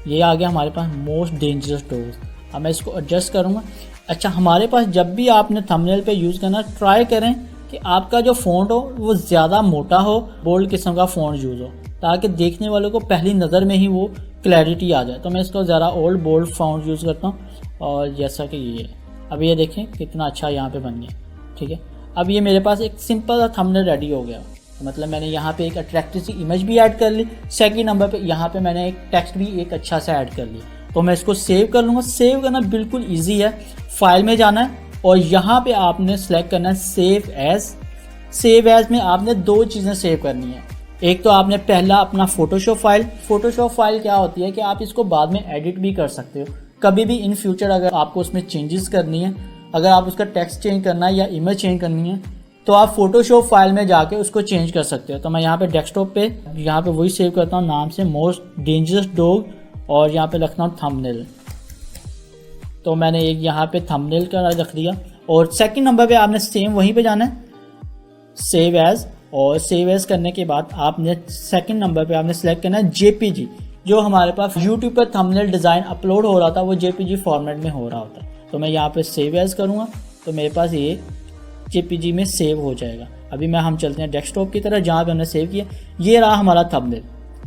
ये आ गया हमारे पास मोस्ट डेंजरस डॉग्स। अब मैं इसको एडजस्ट करूँगा। अच्छा, हमारे पास जब भी आपने थंबनेल पे यूज़ करना, ट्राई करें कि आपका जो फ़ॉन्ट हो वो ज़्यादा मोटा हो, बोल्ड किस्म का फ़ॉन्ट यूज़ हो, ताकि देखने वालों को पहली नज़र में ही वो क्लैरिटी आ जाए। तो मैं इसको ज़रा ओल्ड बोल्ड फ़ॉन्ट यूज़ करता हूँ और जैसा कि ये अब ये देखें कितना अच्छा यहाँ पे बन गया। ठीक है, अब ये मेरे पास एक सिंपल सा थंबनेल रेडी हो गया। मतलब मैंने यहाँ पे एक अट्रैक्टिव सी इमेज भी ऐड कर ली। सेकंड नंबर पे यहाँ पे मैंने एक टेक्स्ट भी एक अच्छा सा ऐड कर लिया। तो मैं इसको सेव कर लूँगा। सेव करना बिल्कुल इजी है। फाइल में जाना है और यहाँ पे आपने सेलेक्ट करना है सेव एज। सेव एज में आपने दो चीज़ें सेव करनी है। एक तो आपने पहला अपना फोटोशॉप फाइल क्या होती है कि आप इसको बाद में एडिट भी कर सकते हो। कभी भी इन फ्यूचर अगर आपको उसमें चेंजेस करनी है, अगर आप उसका टेक्स्ट चेंज करना है या इमेज चेंज करनी है, तो आप फोटोशॉप फाइल में जाके उसको चेंज कर सकते हो। तो मैं यहाँ पे डेस्कटॉप पे यहाँ पे वही सेव करता हूँ नाम से मोस्ट डेंजरस डॉग और यहाँ पे रखना हूँ थंबनेल। तो मैंने एक यहाँ पे थंबनेल का रख दिया। और सेकंड नंबर पे आपने सेम वहीं पे जाना है सेव एज, और सेव एज करने के बाद आपने सेकंड नंबर पे आपने सेलेक्ट करना है जेपीजी। जो हमारे पास यूट्यूब पर थंबनेल डिज़ाइन अपलोड हो रहा था वो जेपीजी फॉर्मेट में हो रहा होता है। तो मैं यहाँ पे सेव एज करूँगा तो मेरे पास ये जेपीजी में सेव हो जाएगा। अभी हम चलते हैं डेस्कटॉप की तरह जहाँ पे हमने सेव किया। ये रहा हमारा थंबनेल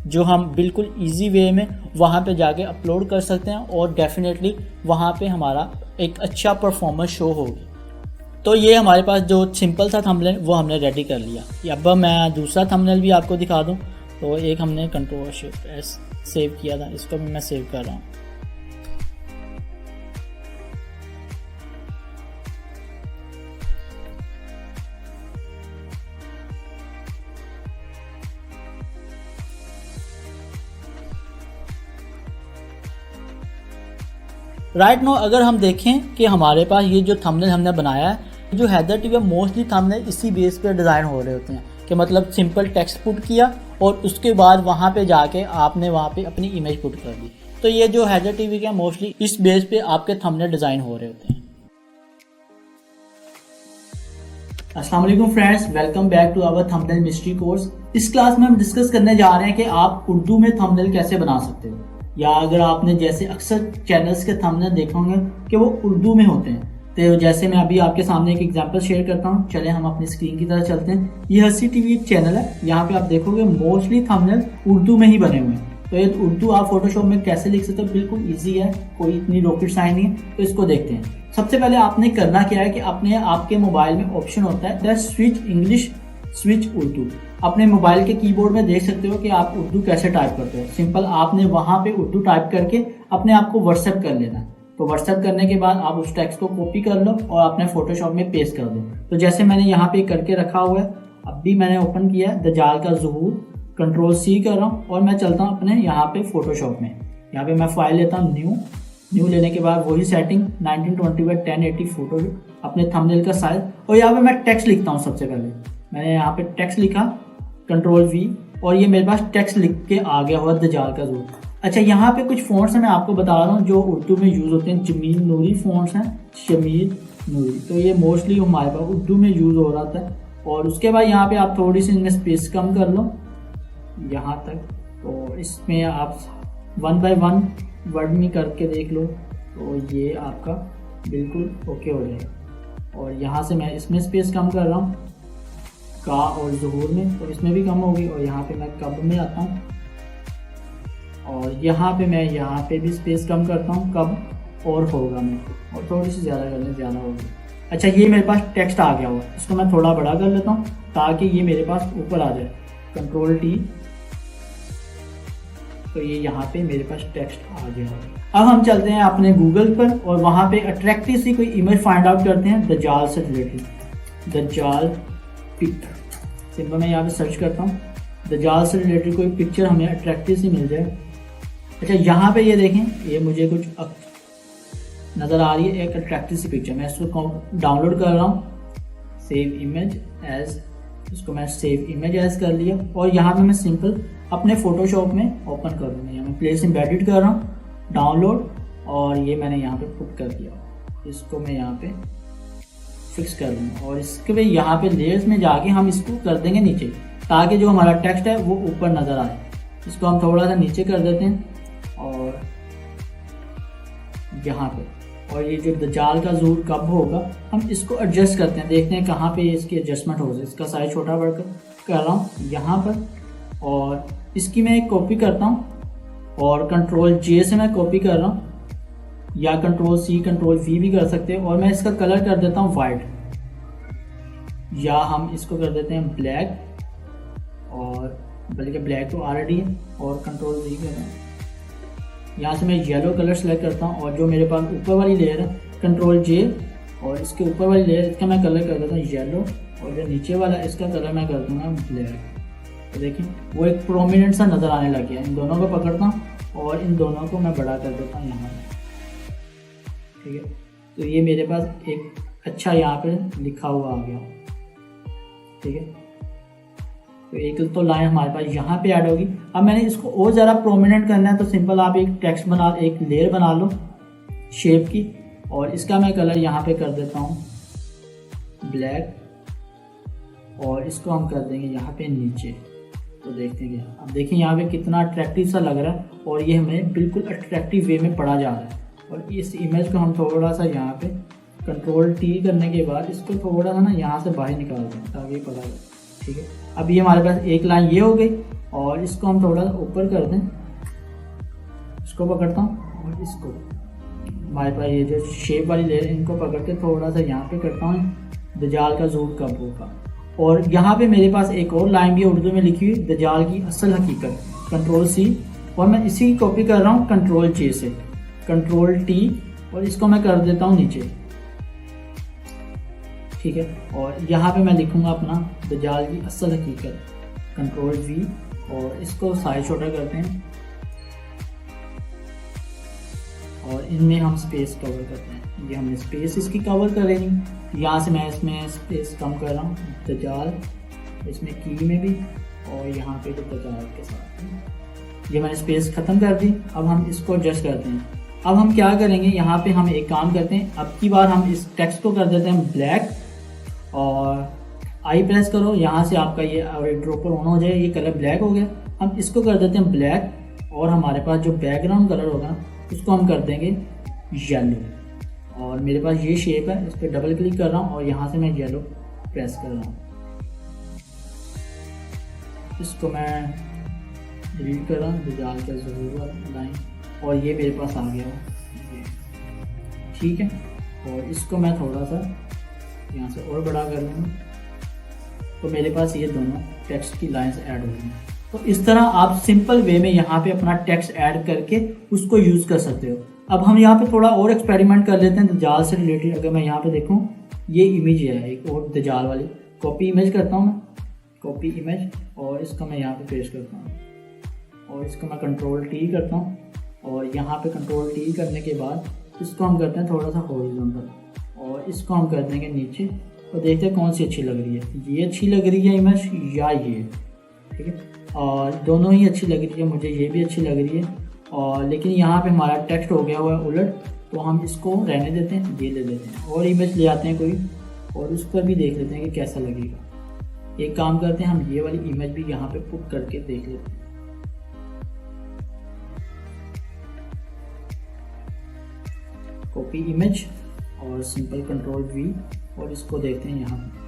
जो हम बिल्कुल इजी वे में वहाँ पे जाके अपलोड कर सकते हैं और डेफिनेटली वहाँ पे हमारा एक अच्छा परफॉर्मेंस शो होगी। तो ये हमारे पास जो सिंपल सा थंबनेल वो हमने रेडी कर लिया। अब मैं दूसरा थंबनेल भी आपको दिखा दूँ। तो एक हमने कंट्रोल शिफ्ट एस सेव किया था, इसको भी मैं सेव कर रहा हूँ। राइट नो अगर हम देखें कि हमारे पास ये जो थंबनेल हमने बनाया है, जो हैदर टीवी मोस्टली थंबनेल इसी बेस पे डिज़ाइन हो रहे होते हैं कि मतलब सिंपल टेक्स्ट पुट किया और उसके बाद वहाँ पे जाके आपने वहाँ पे अपनी इमेज पुट कर दी। तो ये जो हैदर टीवी के मोस्टली इस बेस पे आपके थंबनेल डिज़ाइन हो रहे होते हैं। अस्सलाम वालेकुम friends, welcome back to our thumbnail mystery course. इस क्लास में हम डिस्कस करने जा रहे हैं कि आप उर्दू में थंबनेल कैसे बना सकते हो, या अगर आपने जैसे अक्सर चैनल्स के थंबनेल देखे होंगे कि वो उर्दू में होते हैं, तो जैसे मैं अभी आपके सामने एक एग्जांपल शेयर करता हूँ, चले हम अपनी स्क्रीन की तरफ चलते हैं। ये हंसी टीवी एक चैनल है, यहाँ पे आप देखोगे मोस्टली थंबनेल उर्दू में ही बने हुए हैं। तो ये उर्दू आप फोटोशॉप में कैसे लिख सकते हो, बिल्कुल ईजी है, कोई इतनी रॉकेट साइंस नहीं है। तो इसको देखते हैं। सबसे पहले आपने करना क्या है कि अपने आपके मोबाइल में ऑप्शन होता है स्विच इंग्लिश स्विच उर्दू। अपने मोबाइल के कीबोर्ड में देख सकते हो कि आप उर्दू कैसे टाइप करते हो। सिंपल आपने वहां पे उर्दू टाइप करके अपने आप को व्हाट्सएप कर लेना। तो व्हाट्सएप करने के बाद आप उस टेक्स्ट को कॉपी कर लो और अपने फोटोशॉप में पेस्ट कर दो। तो जैसे मैंने यहाँ पे करके रखा हुआ है, अभी मैंने ओपन किया है दजाल का ज़ुहूर, कंट्रोल C कर रहा हूँ और मैं चलता हूँ अपने यहाँ पे फोटोशॉप में। यहाँ पे मैं फाइल लेता हूँ न्यू लेने के बाद वही सेटिंग 1920x1080 फोटो, अपने थंबनेल का साइज, और यहाँ पे मैं टेक्स्ट लिखता हूँ। सबसे पहले मैंने यहाँ पे टेक्स्ट लिखा, कंट्रोल V, और ये मेरे पास टेक्स्ट लिख के आ गया हुआ दजाल का ज़ुहूर। अच्छा, यहाँ पे कुछ फ़ॉन्ट्स हैं मैं आपको बता रहा हूँ जो उर्दू में यूज़ होते हैं। जमील नूरी फ़ॉन्ट्स हैं, शमीर नूरी, तो ये मोस्टली हमारे पास उर्दू में यूज़ हो रहा था। और उसके बाद यहाँ पे आप थोड़ी सी इनमें स्पेस कम कर लो यहाँ तक, तो इसमें आप 1 by 1 वर्ड में करके देख लो, तो ये आपका बिल्कुल ओके हो जाएगा। और यहाँ से मैं इसमें स्पेस कम कर रहा हूँ का और ज़ुहूर में, तो इसमें भी कम होगी। और यहाँ पे मैं कब में आता हूँ और यहाँ पे मैं यहाँ पे भी स्पेस कम करता हूँ, कब और होगा में, और थोड़ी सी ज़्यादा कर लें, ज़्यादा होगी। अच्छा, ये मेरे पास टेक्स्ट आ गया हुआ, इसको मैं थोड़ा बड़ा कर लेता हूँ ताकि ये मेरे पास ऊपर आ जाए, कंट्रोल T, तो ये यहाँ पे मेरे पास टेक्स्ट आ गया। अब हम चलते हैं अपने गूगल पर और वहाँ पे अट्रैक्टिव सी कोई इमेज फाइंड आउट करते हैं दजाल से रिलेटेड, दजाल पिक। सिंपल मैं यहाँ पे सर्च करता हूँ, दजाल से रिलेटेड कोई पिक्चर हमें अट्रैक्टिव सी मिल जाए। अच्छा, यहाँ पे ये देखें, ये मुझे कुछ नज़र आ रही है, एक अट्रैक्टिव सी पिक्चर। मैं इसको डाउनलोड कर रहा हूँ, सेव इमेज एज, इसको मैं सेव इमेज एज कर लिया। और यहाँ पे मैं सिंपल अपने फोटोशॉप में ओपन कर दूँगा। यहाँ मैं प्लेस एम्बेडेड कर रहा हूँ, डाउनलोड, और ये मैंने यहाँ पे पुट कर दिया। इसको मैं यहाँ पे फिक्स कर दूँगा और इसके बाद यहाँ पे लेयर्स में जाके हम इसको कर देंगे नीचे, ताकि जो हमारा टेक्स्ट है वो ऊपर नज़र आए। इसको हम थोड़ा सा नीचे कर देते हैं और यहाँ पे, और ये जो दजाल का ज़ुहूर कब होगा हम इसको एडजस्ट करते हैं, देखते हैं कहाँ पे इसकी एडजस्टमेंट हो जाए। इसका साइज छोटा बड़ा कर रहा हूँ यहाँ पर, और इसकी मैं एक कॉपी करता हूँ और कंट्रोल J से मैं कॉपी कर रहा हूँ, या कंट्रोल C कंट्रोल V भी कर सकते हैं। और मैं इसका कलर कर देता हूँ वाइट, या हम इसको कर देते हैं ब्लैक, और बल्कि ब्लैक तो ऑलरेडी है, और कंट्रोल V कर रहा हूँ। यहाँ से मैं येलो कलर सेलेक्ट करता हूँ और जो मेरे पास ऊपर वाली लेयर है कंट्रोल J, और इसके ऊपर वाली लेयर इसका मैं कलर कर देता हूँ येलो, और जो नीचे वाला इसका कलर मैं कर दूँगा ब्लैक। तो देखिए वो एक प्रोमिनेंट सा नज़र आने लग गया। इन दोनों को पकड़ता हूँ और इन दोनों को मैं बड़ा कर देता हूँ यहाँ, ठीक है। तो ये मेरे पास एक अच्छा यहाँ पे लिखा हुआ आ गया, ठीक है। तो एक तो लाइन हमारे पास यहाँ पे ऐड होगी। अब मैंने इसको और ज़रा प्रोमिनेंट करना है, तो सिंपल आप एक टेक्स्ट बना, एक लेयर बना लो शेप की, और इसका मैं कलर यहाँ पे कर देता हूँ ब्लैक, और इसको हम कर देंगे यहाँ पे नीचे। तो देखते हैं, अब देखिए यहाँ पे कितना अट्रैक्टिव सा लग रहा है, और ये हमें बिल्कुल अट्रैक्टिव वे में पढ़ा जा रहा है। और इस इमेज को हम थोड़ा सा यहाँ पे कंट्रोल T करने के बाद इसको थोड़ा सा ना यहाँ से बाहर निकाल दें ताकि ये पढ़ा जाए, ठीक है। अब ये हमारे पास एक लाइन ये हो गई, और इसको हम थोड़ा सा ऊपर कर दें, इसको पकड़ता हूँ और इसको हमारे पास ये जो शेप वाली लेयर इनको पकड़ के थोड़ा सा यहाँ पे करता हूँ दजाल का ज़ुहूर कब होगा। और यहाँ पे मेरे पास एक और लाइन भी उर्दू में लिखी हुई, दजाल की असल हकीकत, कंट्रोल C, और मैं इसी की कॉपी कर रहा हूँ कंट्रोल J से, कंट्रोल T, और इसको मैं कर देता हूँ नीचे, ठीक है। और यहाँ पे मैं लिखूँगा अपना दजाल की असल हकीकत, कंट्रोल V, और इसको साइज छोटा करते हैं, और इनमें हम स्पेस कवर करते हैं। ये हमने स्पेस इसकी कवर कर लेनी। यहाँ से मैं इसमें स्पेस कम कर रहा हूँ दजाल, इसमें की में भी, और यहाँ पे तो दजाल के साथ ये मैंने स्पेस ख़त्म कर दी। अब हम इसको एडजस्ट करते हैं। अब हम क्या करेंगे, यहाँ पे हम एक काम करते हैं, अब की बार हम इस टेक्स्ट को कर देते हैं ब्लैक, और आई प्रेस करो, यहाँ से आपका ये ड्रॉपर ऑन हो जाए, ये कलर ब्लैक हो गया। हम इसको कर देते हैं ब्लैक, और हमारे पास जो बैकग्राउंड कलर होगा उसको हम कर देंगे येलो, और मेरे पास ये शेप है, इस पर डबल क्लिक कर रहा हूँ और यहाँ से मैं येलो प्रेस कर रहा हूँ। इसको मैं डिलीट कर रहा हूँ, दजाल का ज़रूर लाइन, और ये मेरे पास आ गया हो, ठीक है। और इसको मैं थोड़ा सा यहाँ से और बड़ा कर लूँगा, तो मेरे पास ये दोनों टेक्स्ट की लाइंस ऐड हो गई। तो इस तरह आप सिंपल वे में यहाँ पे अपना टेक्स्ट ऐड करके उसको यूज़ कर सकते हो। अब हम यहाँ पे थोड़ा और एक्सपेरिमेंट कर लेते हैं दजाल से रिलेटेड। अगर मैं यहाँ पे देखूँ, ये इमेज है एक और दजाल वाली, कॉपी इमेज करता हूँ, कॉपी इमेज, और इसको मैं यहाँ पे पेस्ट करता हूँ और इसको मैं कंट्रोल टी करता हूँ, और यहाँ पे कंट्रोल टी करने के बाद इसको हम करते हैं थोड़ा सा हॉरिजॉन्टल, और इसको हम कर देंगे नीचे, और देखते हैं कौन सी अच्छी लग रही है, ये अच्छी लग रही है इमेज या ये, ठीक है। और दोनों ही अच्छी लग रही है, मुझे ये भी अच्छी लग रही है। और लेकिन यहाँ पे हमारा टेक्स्ट हो गया हुआ है उलट, तो हम इसको रहने देते हैं, ये ले लेते हैं और इमेज ले आते हैं कोई, और उस पर भी देख लेते हैं कि कैसा लगेगा। एक काम करते हैं, हम ये वाली इमेज भी यहाँ पे पुट करके देख लेते हैं। कॉपी इमेज और सिंपल कंट्रोल वी, और इसको देखते हैं यहाँ पे।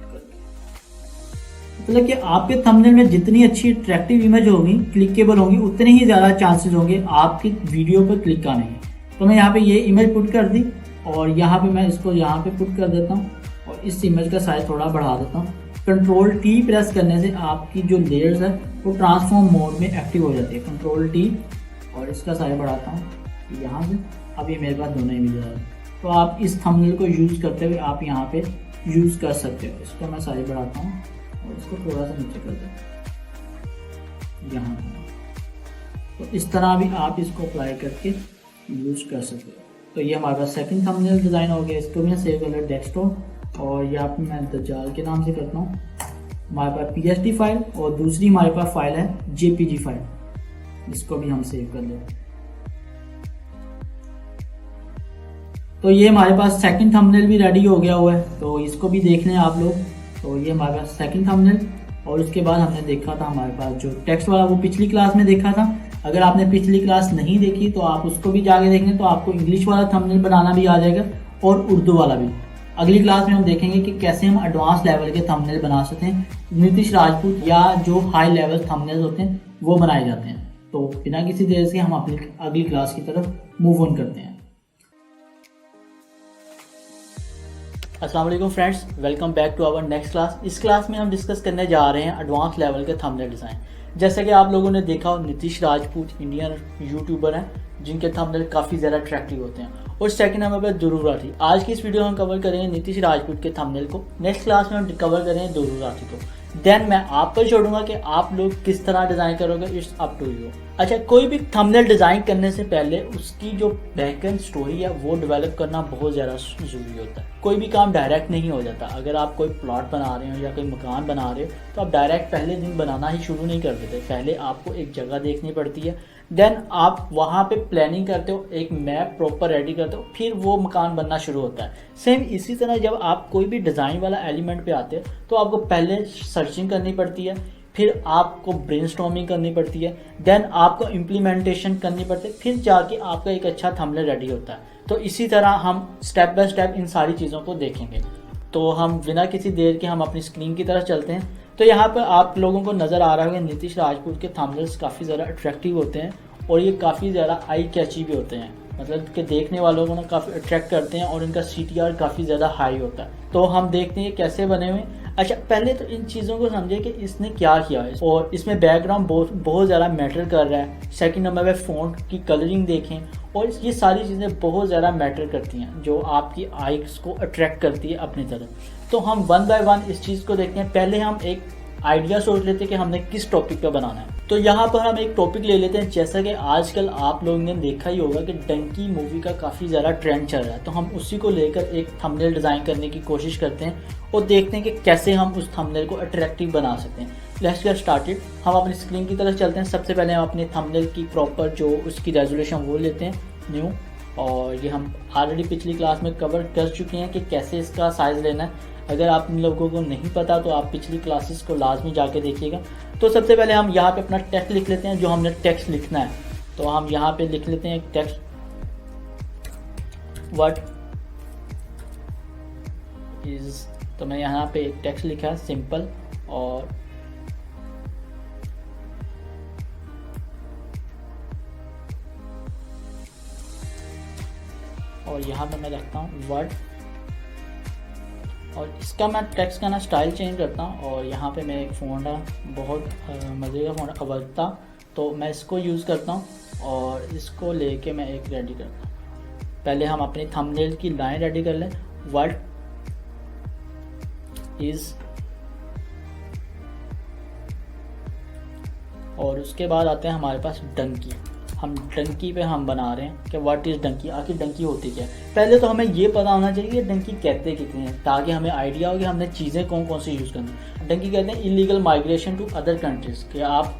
मतलब कि आपके थंबनेल में जितनी अच्छी अट्रैक्टिव इमेज होगी, क्लिकेबल होंगी, उतने ही ज़्यादा चांसेस होंगे आपकी वीडियो पर क्लिक आने के। तो मैं यहाँ पे ये इमेज पुट कर दी, और यहाँ पे मैं इसको यहाँ पे पुट कर देता हूँ, और इस इमेज का साइज थोड़ा बढ़ा देता हूँ। कंट्रोल टी प्रेस करने से आपकी जो लेयर्स है वो ट्रांसफॉर्म मोड में एक्टिव हो जाती है। कंट्रोल टी, और इसका साइज बढ़ाता हूँ यहाँ से। अब ये मेरे पास दोनों इमेज आ रहे हैं, तो आप इस थंबनेल को यूज़ करते हुए आप यहाँ पे यूज़ कर सकते हो। इसको मैं साइज बढ़ाता हूँ और इसको थोड़ा सा नीचे कर दें यहाँ। तो इस तरह भी आप इसको अप्लाई करके यूज़ कर सकते हो। तो ये हमारे पास सेकंड थंबनेल डिज़ाइन हो गया। इसको मैं सेव कर लिया डेस्कटॉप, और यहाँ पे मैं दजाल के नाम से करता हूँ। हमारे पास PST फाइल, और दूसरी हमारे पास फाइल है JPG फाइल, इसको भी हम सेव कर लेते हैं। तो ये हमारे पास सेकंड थंबनेल भी रेडी हो गया हुआ है, तो इसको भी देख लें आप लोग। तो ये हमारे पास सेकंड थंबनेल, और उसके बाद हमने देखा था हमारे पास जो टेक्स्ट वाला, वो पिछली क्लास में देखा था। अगर आपने पिछली क्लास नहीं देखी तो आप उसको भी जाके देखें, तो आपको इंग्लिश वाला थंबनेल बनाना भी आ जाएगा और उर्दू वाला भी। अगली क्लास में हम देखेंगे कि कैसे हम एडवांस लेवल के थंबनेल बना सकते हैं, नीतीश राजपूत या जो हाई लेवल थंबनेल होते हैं वो बनाए जाते हैं। तो बिना किसी देर से हम अपनी अगली क्लास की तरफ मूव ऑन करते हैं। अस्सलाम वालेकुम friends, welcome back to our next class. इस क्लास में हम डिस्कस करने जा रहे हैं एडवांस लेवल के थंबनेल डिज़ाइन। जैसे कि आप लोगों ने देखा हो, नीतीश राजपूत इंडियन यूट्यूबर हैं जिनके थंबनेल काफ़ी ज़्यादा अट्रैक्टिव होते हैं। और सेकंड नंबर पर दुरूर राठी। आज की इस वीडियो में हम कवर करेंगे नीतीश राजपूत के थंबनेल को, नेक्स्ट क्लास में हम कवर करेंगे दुरूर राठी को। देन मैं आप पर छोड़ूंगा कि आप लोग किस तरह डिज़ाइन करोगे, इट्स अप टू यू। अच्छा, कोई भी थंबनेल डिज़ाइन करने से पहले उसकी जो बैकएंड स्टोरी है वो डेवलप करना बहुत ज़्यादा ज़रूरी होता है। कोई भी काम डायरेक्ट नहीं हो जाता। अगर आप कोई प्लॉट बना रहे हो या कोई मकान बना रहे हो तो आप डायरेक्ट पहले दिन बनाना ही शुरू नहीं कर देते। पहले आपको एक जगह देखनी पड़ती है, देन आप वहाँ पे प्लानिंग करते हो, एक मैप प्रॉपर रेडी करते हो, फिर वो मकान बनना शुरू होता है। सेम इसी तरह जब आप कोई भी डिज़ाइन वाला एलिमेंट पे आते हो तो आपको पहले सर्चिंग करनी पड़ती है, फिर आपको ब्रेनस्टॉर्मिंग करनी पड़ती है, देन आपको इम्प्लीमेंटेशन करनी पड़ती है, फिर जाके आपका एक अच्छा थंबनेल रेडी होता है। तो इसी तरह हम स्टेप बाय स्टेप इन सारी चीज़ों को देखेंगे। तो हम बिना किसी देर के हम अपनी स्क्रीन की तरफ चलते हैं। तो यहाँ पर आप लोगों को नज़र आ रहा होगा नीतीश राजपूत के थंबनेल्स काफ़ी ज़्यादा अट्रैक्टिव होते हैं और ये काफ़ी ज़्यादा आई कैची भी होते हैं, मतलब कि देखने वालों को ना काफ़ी अट्रैक्ट करते हैं और इनका CTR काफ़ी ज़्यादा हाई होता है। तो हम देखते हैं कैसे बने हुए। अच्छा, पहले तो इन चीज़ों को समझे कि इसने क्या किया है, और इसमें बैकग्राउंड बहुत ज़्यादा मैटर कर रहा है। सेकंड नंबर पे फ़ॉन्ट की कलरिंग देखें, और ये सारी चीज़ें बहुत ज़्यादा मैटर करती हैं जो आपकी आइज़ को अट्रैक्ट करती है अपनी तरफ। तो हम वन बाय वन इस चीज़ को देखते हैं। पहले हम एक आइडिया सोच लेते हैं कि हमने किस टॉपिक पे बनाना है। तो यहाँ पर हम एक टॉपिक ले लेते हैं, जैसा कि आजकल आप लोगों ने देखा ही होगा कि डंकी मूवी का काफ़ी ज़्यादा ट्रेंड चल रहा है। तो हम उसी को लेकर एक थंबनेल डिज़ाइन करने की कोशिश करते हैं और देखते हैं कि कैसे हम उस थंबनेल को अट्रैक्टिव बना सकते हैं। Let's get started. हम अपनी स्क्रीन की तरफ चलते हैं। सबसे पहले हम अपने थंबनेल की प्रॉपर जो उसकी रेजोल्यूशन वो लेते हैं न्यू, और ये हम ऑलरेडी पिछली क्लास में कवर कर चुके हैं कि कैसे इसका साइज़ लेना है। अगर आप इन लोगों को नहीं पता तो आप पिछली क्लासेस को लाजमी जाके देखिएगा। तो सबसे पहले हम यहाँ पे अपना टेक्स्ट लिख लेते हैं, जो हमने टेक्स्ट लिखना है। तो हम यहाँ पे लिख लेते हैं टेक्स्ट, व्हाट इज़, तो मैं यहाँ पे एक टेक्स्ट लिखा है सिंपल, और यहाँ पे मैं रखता हूँ वर्ड, और इसका मैं टेक्स्ट का ना स्टाइल चेंज करता हूँ। और यहाँ पे मैं एक फ़ोन है, बहुत मज़े का फ़ोन है, अवंता, तो मैं इसको यूज़ करता हूँ और इसको लेके मैं एक रेडी करता हूँ। पहले हम अपनी थंबनेल की लाइन रेडी कर लें, व्हाट इज़, और उसके बाद आते हैं हमारे पास डंकी। हम डंकी पे हम बना रहे हैं कि व्हाट इज़ डंकी, आखिर डंकी होती क्या है। पहले तो हमें ये पता होना चाहिए कि डंकी कहते कितने हैं, ताकि हमें आइडिया हो कि हमने चीज़ें कौन कौन सी यूज़ करनी है। डंकी कहते हैं illegal migration to other countries, कि आप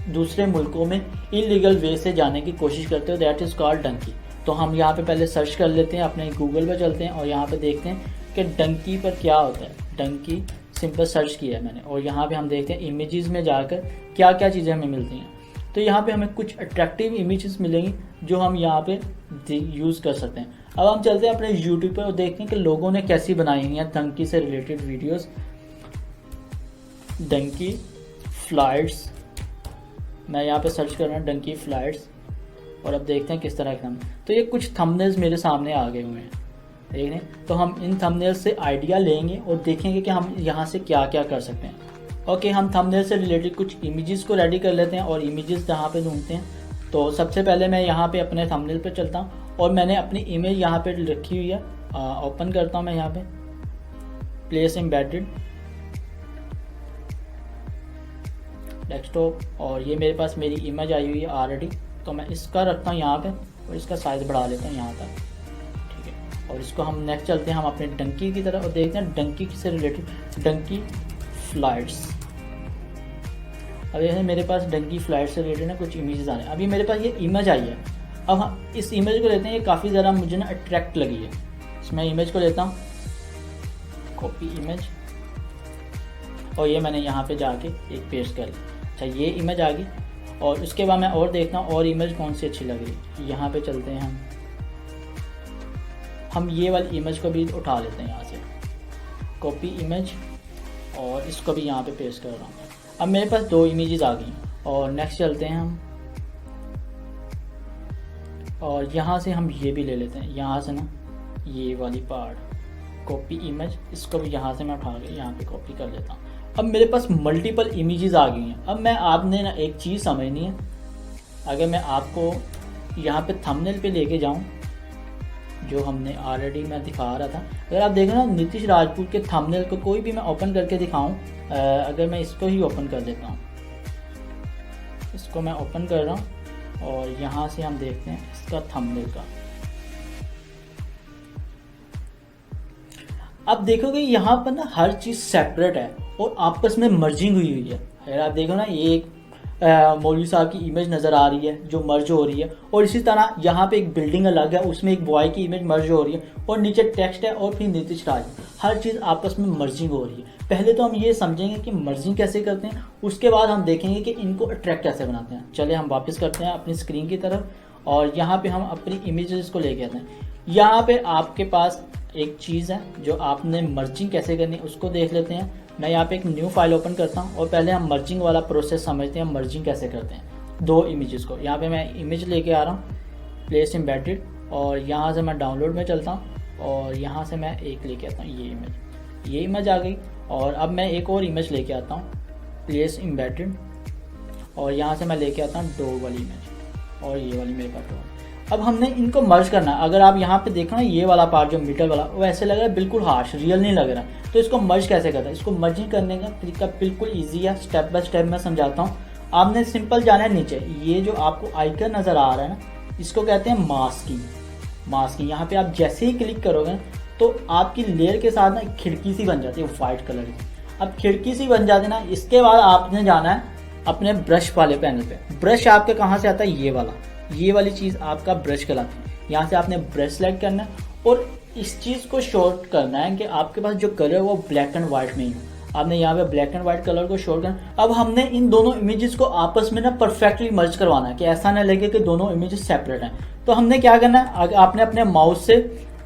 दूसरे मुल्कों में इलीगल वे से जाने की कोशिश करते हो, दैट इज़ कॉल्ड डंकी। तो हम यहाँ पे पहले सर्च कर लेते हैं, अपने गूगल पे चलते हैं और यहाँ पे देखते हैं कि डंकी पर क्या होता है। डंकी सिंपल सर्च किया है मैंने, और यहाँ पे हम देखते हैं इमेजेस में जाकर क्या क्या चीज़ें हमें मिलती हैं। तो यहाँ पे हमें कुछ अट्रैक्टिव इमेजेस मिलेंगी जो हम यहाँ पे यूज़ कर सकते हैं। अब हम चलते हैं अपने यूट्यूब पर और देखते हैं कि लोगों ने कैसी बनाई हुई हैं डंकी से रिलेटेड वीडियोस। डंकी फ्लाइट्स, मैं यहाँ पे सर्च कर रहा हूँ डंकी फ्लाइट्स, और अब देखते हैं किस तरह के तो ये कुछ थंबनेल्स मेरे सामने आ गए हुए हैं, देख रहे हैं। तो हम इन थंबनेल्स से आइडिया लेंगे और देखेंगे कि हम यहाँ से क्या क्या कर सकते हैं। ओके, हम थंबनेल से रिलेटेड कुछ इमेजेस को रेडी कर लेते हैं और इमेजेस जहाँ पे ढूंढते हैं। तो सबसे पहले मैं यहाँ पे अपने थंबनेल पे चलता हूँ और मैंने अपनी इमेज यहाँ पे रखी हुई है, ओपन करता हूँ मैं यहाँ पे प्लेस एम्बेडेड डेस्कटॉप, और ये मेरे पास मेरी इमेज आई हुई है ऑलरेडी। तो मैं इसका रखता हूँ यहाँ पे और इसका साइज़ बढ़ा लेता हूँ यहाँ तक, ठीक है। और इसको हम नेक्स्ट चलते हैं हम अपने डंकी की तरफ और देखते हैं डंकी से रिलेटेड डंकी फ्लाइट्स। अब ये मेरे पास डंकी फ्लाइट से रिलेटेड ना कुछ इमेजेस आ रहे हैं। अभी मेरे पास ये इमेज आई है, अब हम इस इमेज को लेते हैं, ये काफ़ी ज़्यादा मुझे ना अट्रैक्ट लगी है। इसमें इमेज को लेता हूँ, कॉपी इमेज, और ये मैंने यहाँ पे जाके एक पेस्ट कर लिया। अच्छा, ये इमेज आ गई, और उसके बाद मैं और देखता हूँ और इमेज कौन सी अच्छी लग रही है। यहाँ पे चलते हैं हम ये वाली इमेज को भी उठा लेते हैं यहाँ से, कॉपी इमेज, और इसको भी यहाँ पे पेस्ट कर रहा हूँ। अब मेरे पास दो इमेजेस आ गई और नेक्स्ट चलते हैं हम, और यहाँ से हम ये भी ले लेते हैं, यहाँ से ना ये वाली पार्ट कॉपी इमेज, इसको भी यहाँ से मैं उठा के यहाँ पे कॉपी कर लेता हूँ। अब मेरे पास मल्टीपल इमेजेस आ गई हैं। अब मैं आपने ना एक चीज़ समझनी है, अगर मैं आपको यहाँ पे थंबनेल पे लेके जाऊँ जो हमने ऑलरेडी मैं दिखा रहा था, अगर आप देखें ना नीतीश राजपूत के थंबनेल को कोई भी मैं ओपन करके दिखाऊं, अगर मैं इसको ही ओपन कर देता हूं, इसको मैं ओपन कर रहा हूं और यहाँ से हम देखते हैं इसका थंबनेल का। आप देखोगे यहाँ पर ना हर चीज़ सेपरेट है और आपस में मर्जिंग हुई हुई है। अगर आप देखो ना ये एक मौलवी साहब की इमेज नज़र आ रही है जो मर्ज हो रही है, और इसी तरह यहाँ पे एक बिल्डिंग अलग है उसमें एक बॉय की इमेज मर्ज हो रही है, और नीचे टेक्स्ट है और फिर नीतीश राज, हर चीज़ आपस में मर्जिंग हो रही है। पहले तो हम ये समझेंगे कि मर्जिंग कैसे करते हैं, उसके बाद हम देखेंगे कि इनको अट्रैक्ट कैसे बनाते हैं। चले हम वापस करते हैं अपनी स्क्रीन की तरफ, और यहाँ पर हम अपनी इमेजेस को लेके आते हैं। यहाँ पर आपके पास एक चीज़ है जो आपने मर्जिंग कैसे करनी है उसको देख लेते हैं। मैं यहाँ पे एक न्यू फाइल ओपन करता हूँ और पहले हम मर्जिंग वाला प्रोसेस समझते हैं, मर्जिंग कैसे करते हैं दो इमेजेस को। यहाँ पे मैं इमेज लेके आ रहा हूँ प्लेस एम्बेडेड, और यहाँ से मैं डाउनलोड में चलता हूँ और यहाँ से मैं एक लेके आता हूँ ये इमेज आ गई। और अब मैं एक और इमेज लेके आता हूँ प्लेस एम्बेडेड, और यहाँ से मैं लेके आता हूँ डॉग वाली इमेज, और ये वाली मेरे पास डॉग। अब हमने इनको मर्ज करना है। अगर आप यहाँ पे देखो ना ये वाला पार्ट जो मिडल वाला वो ऐसे लग रहा है बिल्कुल हार्श, रियल नहीं लग रहा, तो इसको मर्ज कैसे करना है। इसको मर्जिंग करने का तरीका बिल्कुल इजी है, स्टेप बाय स्टेप मैं समझाता हूँ। आपने सिंपल जाना है नीचे, ये जो आपको आइकन नज़र आ रहा है ना इसको कहते हैं मास्किंग। यहाँ पे आप जैसे ही क्लिक करोगे तो आपकी लेयर के साथ ना एक खिड़की सी बन जाती है वाइट कलर की। अब खिड़की सी बन जाती है ना, इसके बाद आपने जाना है अपने ब्रश वाले पैनल पे। ब्रश आपके कहाँ से आता है, ये वाली चीज़ आपका ब्रश कहलाती है। यहाँ से आपने ब्रश सेलेक्ट करना है और इस चीज़ को शॉर्ट करना है कि आपके पास जो कलर है वो ब्लैक एंड वाइट में ही हो। आपने यहाँ पे ब्लैक एंड वाइट कलर को शॉर्ट करना। अब हमने इन दोनों इमेजेस को आपस में ना परफेक्टली मर्ज करवाना है कि ऐसा ना लगे कि दोनों इमेजेस सेपरेट हैं। तो हमने क्या करना है, आपने अपने माउस से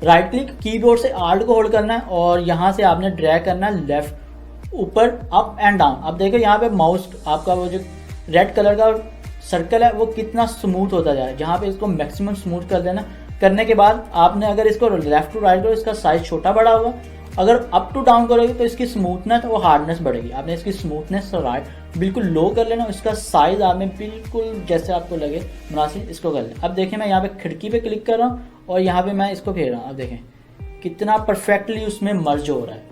राइट क्लिक, कीबोर्ड से आल्ट को होल्ड करना है और यहाँ से आपने ड्रैग करना है लेफ्ट ऊपर अप एंड डाउन। अब देखो यहाँ पे माउस आपका वो जो रेड कलर का सर्कल है वो कितना स्मूथ होता जाए, जहाँ पे इसको मैक्सिमम स्मूथ कर देना। करने के बाद आपने अगर इसको लेफ्ट टू राइट करो इसका साइज छोटा बड़ा होगा, अगर अप टू डाउन करोगे तो इसकी स्मूथनेस और हार्डनेस बढ़ेगी। आपने इसकी स्मूथनेस राइट बिल्कुल लो कर लेना, इसका साइज आपने बिल्कुल जैसे आपको लगे मुनासिब इसको कर लें। अब देखें मैं यहाँ पे खिड़की पे क्लिक कर रहा हूँ और यहाँ पे मैं इसको फेर रहा हूँ। अब देखें कितना परफेक्टली उसमें मर्ज हो रहा है।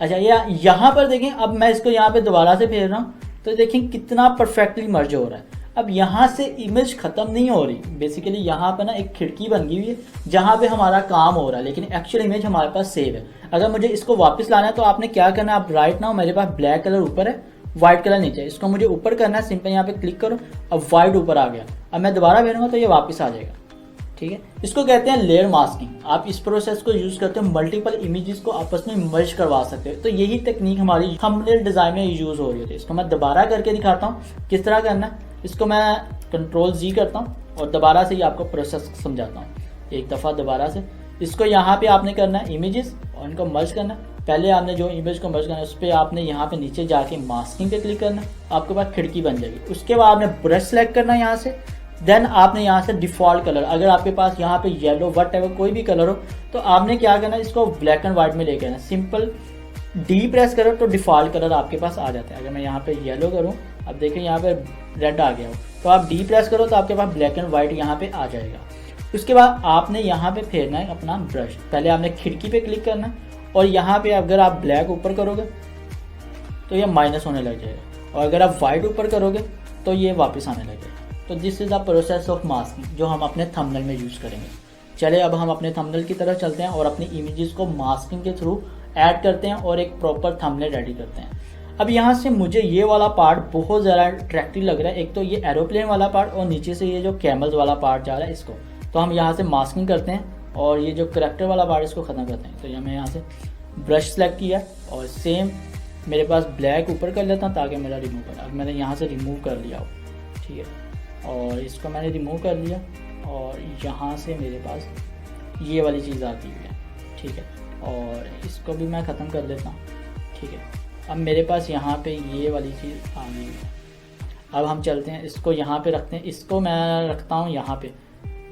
अच्छा यहाँ पर देखें, अब मैं इसको यहाँ पे दोबारा से फेर रहा हूँ तो देखें कितना परफेक्टली मर्ज हो रहा है। अब यहाँ से इमेज खत्म नहीं हो रही, बेसिकली यहाँ पे ना एक खिड़की बन गई हुई है जहाँ पे हमारा काम हो रहा है, लेकिन एक्चुअल इमेज हमारे पास सेव है। अगर मुझे इसको वापस लाना है तो आपने क्या करना है, आप राइट नाउ मेरे पास ब्लैक कलर ऊपर है, व्हाइट कलर नीचे, इसको मुझे ऊपर करना है, सिंपल यहाँ पे क्लिक करो, अब व्हाइट ऊपर आ गया। अब मैं दोबारा भेजूंगा तो ये वापस आ जाएगा। ठीक है, इसको कहते हैं लेयर मास्किंग। आप इस प्रोसेस को यूज करते हो मल्टीपल इमेजेस को आपस में मर्ज करवा सकते हो। तो यही टेक्निक हमारी थंबनेल डिजाइन में यूज हो रही होती है। इसको मैं दोबारा करके दिखाता हूँ किस तरह करना है। इसको मैं कंट्रोल जी करता हूँ और दोबारा से ही आपको प्रोसेस समझाता हूँ। एक दफ़ा दोबारा से इसको यहाँ पे आपने करना है इमेजेस और इनको मर्ज करना है। पहले आपने जो इमेज को मर्ज करना है उस पर आपने यहाँ पे नीचे जाके मास्किंग पे क्लिक करना है, आपके पास खिड़की बन जाएगी। उसके बाद आपने ब्रश सेलेक्ट करना है यहाँ से, देन आपने यहाँ से डिफ़ॉल्ट कलर, अगर आपके पास यहाँ पे येलो वट एवर कोई भी कलर हो तो आपने क्या करना है, इसको ब्लैक एंड व्हाइट में लेके आना। सिंपल डी प्रेस करो तो डिफ़ॉल्ट कलर आपके पास आ जाता है। अगर मैं यहाँ पे येलो करूँ, अब देखिए यहाँ पे रेड आ गया हो, तो आप डी प्रेस करो तो आपके पास ब्लैक एंड व्हाइट यहाँ पे आ जाएगा। उसके बाद आपने यहाँ पे फेरना है अपना ब्रश। पहले आपने खिड़की पे क्लिक करना है और यहाँ पे अगर आप ब्लैक ऊपर करोगे तो ये माइनस होने लग जाएगा, और अगर आप व्हाइट ऊपर करोगे तो ये वापस आने लगेगा। तो this is the process of masking जो हम अपने थंबनेल में यूज़ करेंगे। चले अब हम अपने थंबनेल की तरफ चलते हैं और अपनी इमेजेस को मास्किंग के थ्रू ऐड करते हैं और एक प्रॉपर थंबनेल रेडी करते हैं। अब यहाँ से मुझे ये वाला पार्ट बहुत ज़्यादा अट्रैक्टिव लग रहा है, एक तो ये एरोप्लेन वाला पार्ट और नीचे से ये जो कैमल्स वाला पार्ट जा रहा है इसको। तो हम यहाँ से मास्किंग करते हैं और ये जो करैक्टर वाला पार्ट इसको ख़त्म करते हैं। तो ये मैं यहाँ से ब्रश सेलेक्ट किया और सेम मेरे पास ब्लैक ऊपर कर लेता हूँ ताकि मेरा रिमूव कर। अब मैंने यहाँ से रिमूव कर लिया हो, ठीक है, और इसको मैंने रिमूव कर लिया और यहाँ से मेरे पास ये वाली चीज़ आती है, ठीक है, और इसको भी मैं ख़त्म कर लेता हूँ, ठीक है। अब मेरे पास यहाँ पे ये वाली चीज़ आ गई है। अब हम चलते हैं, इसको यहाँ पे रखते हैं। इसको मैं रखता हूँ यहाँ पे,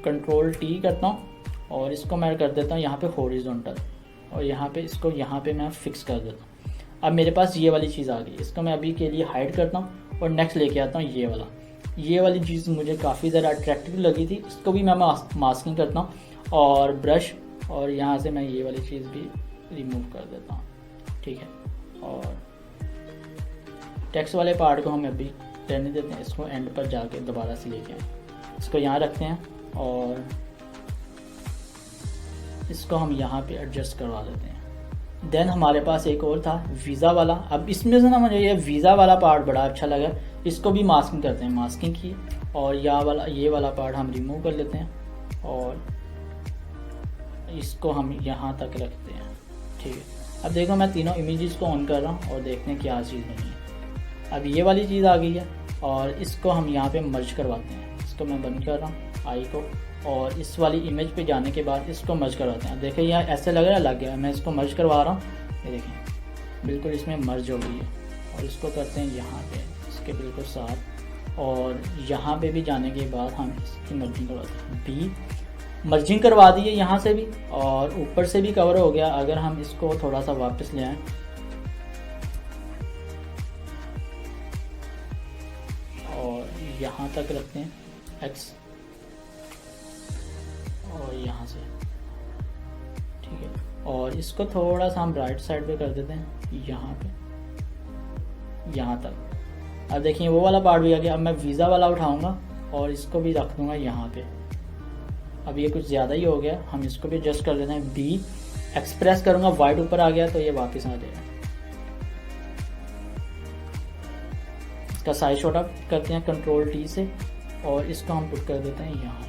कंट्रोल टी करता हूँ और इसको मैं कर देता हूँ यहाँ पे हॉरिजॉन्टल, और यहाँ पे इसको यहाँ पे मैं फिक्स कर देता हूँ। अब मेरे पास ये वाली चीज़ आ गई, इसको मैं अभी के लिए हाइड करता हूँ और नेक्स्ट लेके आता हूँ ये वाली चीज़ मुझे काफ़ी ज़्यादा अट्रैक्टिव लगी थी, इसको भी मैं मास्किंग करता हूँ और ब्रश, और यहाँ से मैं ये वाली चीज़ भी रिमूव कर देता हूँ, ठीक है। और टेक्स्ट वाले पार्ट को हम अभी रहने देते हैं, इसको एंड पर जाके दोबारा से लेके आए, इसको यहाँ रखते हैं और इसको हम यहाँ पे एडजस्ट करवा देते हैं। देन हमारे पास एक और था वीज़ा वाला। अब इसमें से ना मुझे ये वीज़ा वाला पार्ट बड़ा अच्छा लगा, इसको भी मास्किंग करते हैं। मास्किंग की और ये वाला पार्ट हम रिमूव कर लेते हैं और इसको हम यहाँ तक रखते हैं, ठीक है। अब देखो मैं तीनों इमेजेस को ऑन कर रहा हूँ और देखते हैं क्या चीज़ बनी है। अब ये वाली चीज़ आ गई है और इसको हम यहाँ पे मर्ज करवाते हैं। इसको मैं बंद कर रहा हूँ आई को, और इस वाली इमेज पे जाने के बाद इसको मर्ज करवाते हैं। देखिए यहाँ ऐसे लग रहा है लग गया, मैं इसको मर्ज करवा रहा हूँ, ये देखें बिल्कुल इसमें मर्ज हो गई है। और इसको करते हैं यहाँ पे इसके बिल्कुल साथ, और यहाँ पे भी जाने के बाद हम इसकी मर्जिंग करवाते हैं। बी मर्जिंग करवा दी है यहाँ से भी और ऊपर से भी कवर हो गया। अगर हम इसको थोड़ा सा वापस ले आएँ और यहाँ तक रखते हैं एक्स और यहाँ से, ठीक है, और इसको थोड़ा सा हम राइट साइड पे कर देते हैं यहाँ पे, यहाँ तक। अब देखिए वो वाला पार्ट भी आ गया। अब मैं वीज़ा वाला उठाऊंगा और इसको भी रख दूंगा यहाँ पे। अब ये कुछ ज़्यादा ही हो गया, हम इसको भी एडजस्ट कर देते हैं। बी एक्सप्रेस करूँगा, वाइट ऊपर आ गया तो ये वापस आ जाएगा। इसका साइज छोटा करते हैं कंट्रोल टी से और इसको हम पुट कर देते हैं यहाँ,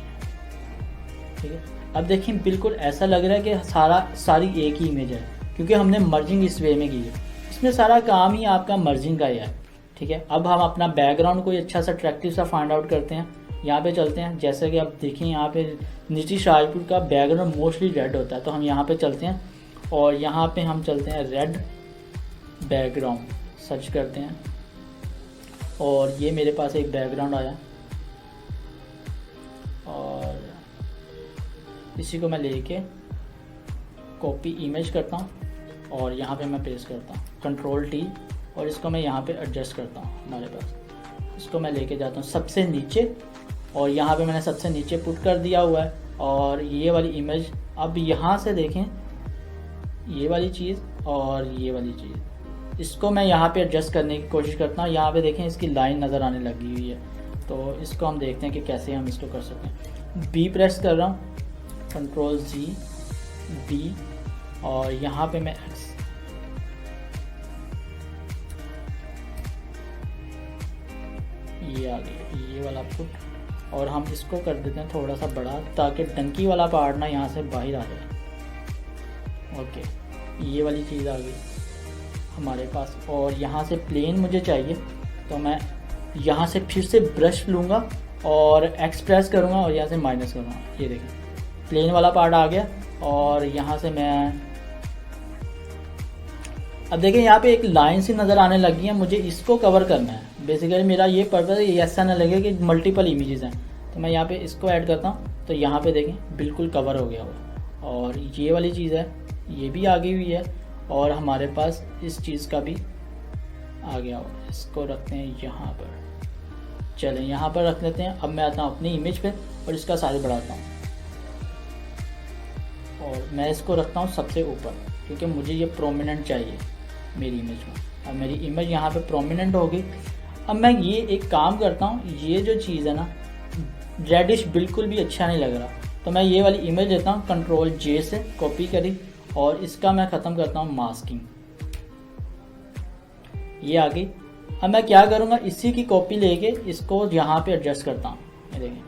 ठीक है। अब देखिए बिल्कुल ऐसा लग रहा है कि सारी एक ही इमेज है, क्योंकि हमने मर्जिंग इस वे में की है। इसमें सारा काम ही आपका मर्जिंग का ही है, ठीक है। अब हम अपना बैकग्राउंड कोई अच्छा सा अट्रैक्टिव सा फाइंड आउट करते हैं यहाँ पे चलते हैं। जैसे कि आप देखें यहाँ पे नीतीश राजपूत का बैकग्राउंड मोस्टली रेड होता है, तो हम यहाँ पे चलते हैं और यहाँ पे हम चलते हैं रेड बैकग्राउंड, सर्च करते हैं और ये मेरे पास एक बैकग्राउंड आया और इसी को मैं लेके कॉपी इमेज करता हूँ और यहाँ पे मैं पेस्ट करता हूँ Ctrl+T और इसको मैं यहाँ पे एडजस्ट करता हूँ। हमारे पास इसको मैं लेके जाता हूँ सबसे नीचे और यहाँ पे मैंने सबसे नीचे पुट कर दिया हुआ है। और ये वाली इमेज अब यहाँ से देखें, ये वाली चीज़ और ये वाली चीज़, इसको मैं यहाँ पे एडजस्ट करने की कोशिश करता हूँ। यहाँ पे देखें इसकी लाइन नज़र आने लगी हुई है, तो इसको हम देखते हैं कि कैसे हम इसको कर सकते हैं। बी प्रेस कर रहा हूँ, Ctrl+G बी और यहाँ पे मैं एक्स, ये आ गया ये वाला पुट और हम इसको कर देते हैं थोड़ा सा बड़ा ताकि डंकी वाला पार्ट ना यहाँ से बाहर आ जाए। ओके, ये वाली चीज़ आ गई हमारे पास। और यहाँ से प्लेन मुझे चाहिए, तो मैं यहाँ से फिर से ब्रश लूँगा और एक्स प्रेस करूँगा और यहाँ से माइनस करूँगा। ये देखें प्लेन वाला पार्ट आ गया और यहाँ से मैं अब देखें यहाँ पे एक लाइन सी नज़र आने लगी है, मुझे इसको कवर करना है। बेसिकली मेरा ये पर्पज़ है, ये ऐसा ना लगे कि मल्टीपल इमेजेस हैं, तो मैं यहाँ पे इसको ऐड करता हूँ तो यहाँ पे देखें बिल्कुल कवर हो गया हुआ। और ये वाली चीज़ है, ये भी आ गई हुई है और हमारे पास इस चीज़ का भी आ गया हुआ। इसको रखते हैं यहाँ पर, चलें यहाँ पर रख लेते हैं। अब मैं आता हूँ अपनी इमेज पे और इसका साइज बढ़ाता हूँ और मैं इसको रखता हूँ सबसे ऊपर क्योंकि मुझे ये प्रोमिनेंट चाहिए मेरी इमेज में। अब मेरी इमेज यहाँ पे प्रोमिनेंट होगी। अब मैं ये एक काम करता हूँ, ये जो चीज़ है ना रेडिश बिल्कुल भी अच्छा नहीं लग रहा, तो मैं ये वाली इमेज लेता हूँ, Ctrl+J से कॉपी करी और इसका मैं ख़त्म करता हूँ मास्किंग। ये आ गई। अब मैं क्या करूँगा, इसी की कॉपी लेके इसको यहाँ पे एडजस्ट करता हूँ। ये देखें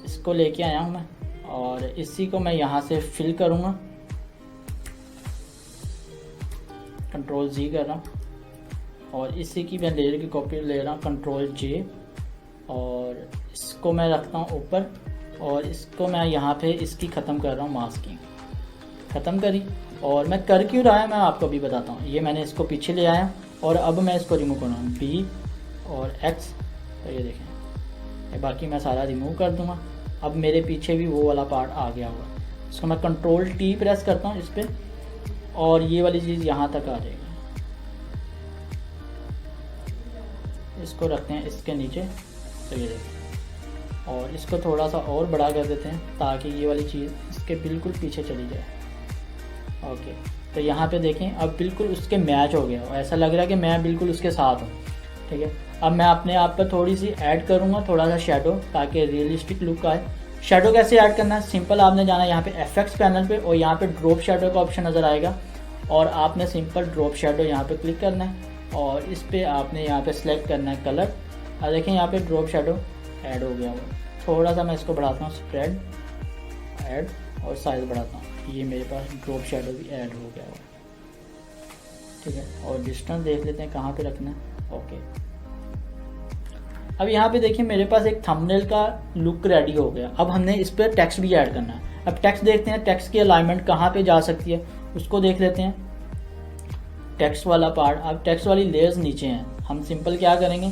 इसको लेके आया हूँ मैं और इसी को मैं यहाँ से फिल करूँगा, Ctrl+G कर रहा हूँ और इसी की मैं लेयर की कॉपी ले रहा हूँ, Ctrl+J और इसको मैं रखता हूँ ऊपर और इसको मैं यहाँ पे इसकी ख़त्म कर रहा हूँ मास्किंग। ख़त्म करी और मैं कर क्यों रहा है मैं आपको भी बताता हूँ। ये मैंने इसको पीछे ले आया और अब मैं इसको रिमूव कर रहा हूँ बी और एक्स, तो ये देखें बाकी मैं सारा रिमूव कर दूँगा। अब मेरे पीछे भी वो वाला पार्ट आ गया हुआ। इसको मैं Ctrl+T प्रेस करता हूँ इस पर और ये वाली चीज़ यहाँ तक आ जाएगी। इसको रखते हैं इसके नीचे, तो ये देखें और इसको थोड़ा सा और बड़ा कर देते हैं ताकि ये वाली चीज़ इसके बिल्कुल पीछे चली जाए। ओके, तो यहाँ पे देखें अब बिल्कुल उसके मैच हो गया और ऐसा लग रहा है कि मैं बिल्कुल उसके साथ हूँ। ठीक है, अब मैं अपने आप पर थोड़ी सी ऐड करूँगा, थोड़ा सा शेडो, ताकि रियलिस्टिक लुक आए। शेडो कैसे ऐड करना है, सिंपल आपने जाना यहाँ पे एफेक्ट्स पैनल पे और यहाँ पे ड्रॉप शेडो का ऑप्शन नज़र आएगा और आपने सिंपल ड्रॉप शेडो यहाँ पे क्लिक करना है और इस पर आपने यहाँ पे सेलेक्ट करना है कलर। और देखें यहाँ पे ड्रॉप शेडो ऐड हो गया हुआ। थोड़ा सा मैं इसको बढ़ाता हूँ, स्प्रेड ऐड और साइज़ बढ़ाता हूँ, ये मेरे पास ड्रॉप शेडो भी ऐड हो गया हुआ। ठीक है, और डिस्टेंस देख लेते हैं कहाँ पे रखना है। ओके, अब यहाँ पे देखिए मेरे पास एक थंबनेल का लुक रेडी हो गया। अब हमने इस पर टेक्स्ट भी ऐड करना है। अब टेक्स्ट देखते हैं, टेक्स्ट की अलाइनमेंट कहाँ पे जा सकती है उसको देख लेते हैं। टेक्स्ट वाला पार्ट, अब टेक्स्ट वाली लेयर्स नीचे हैं, हम सिंपल क्या करेंगे,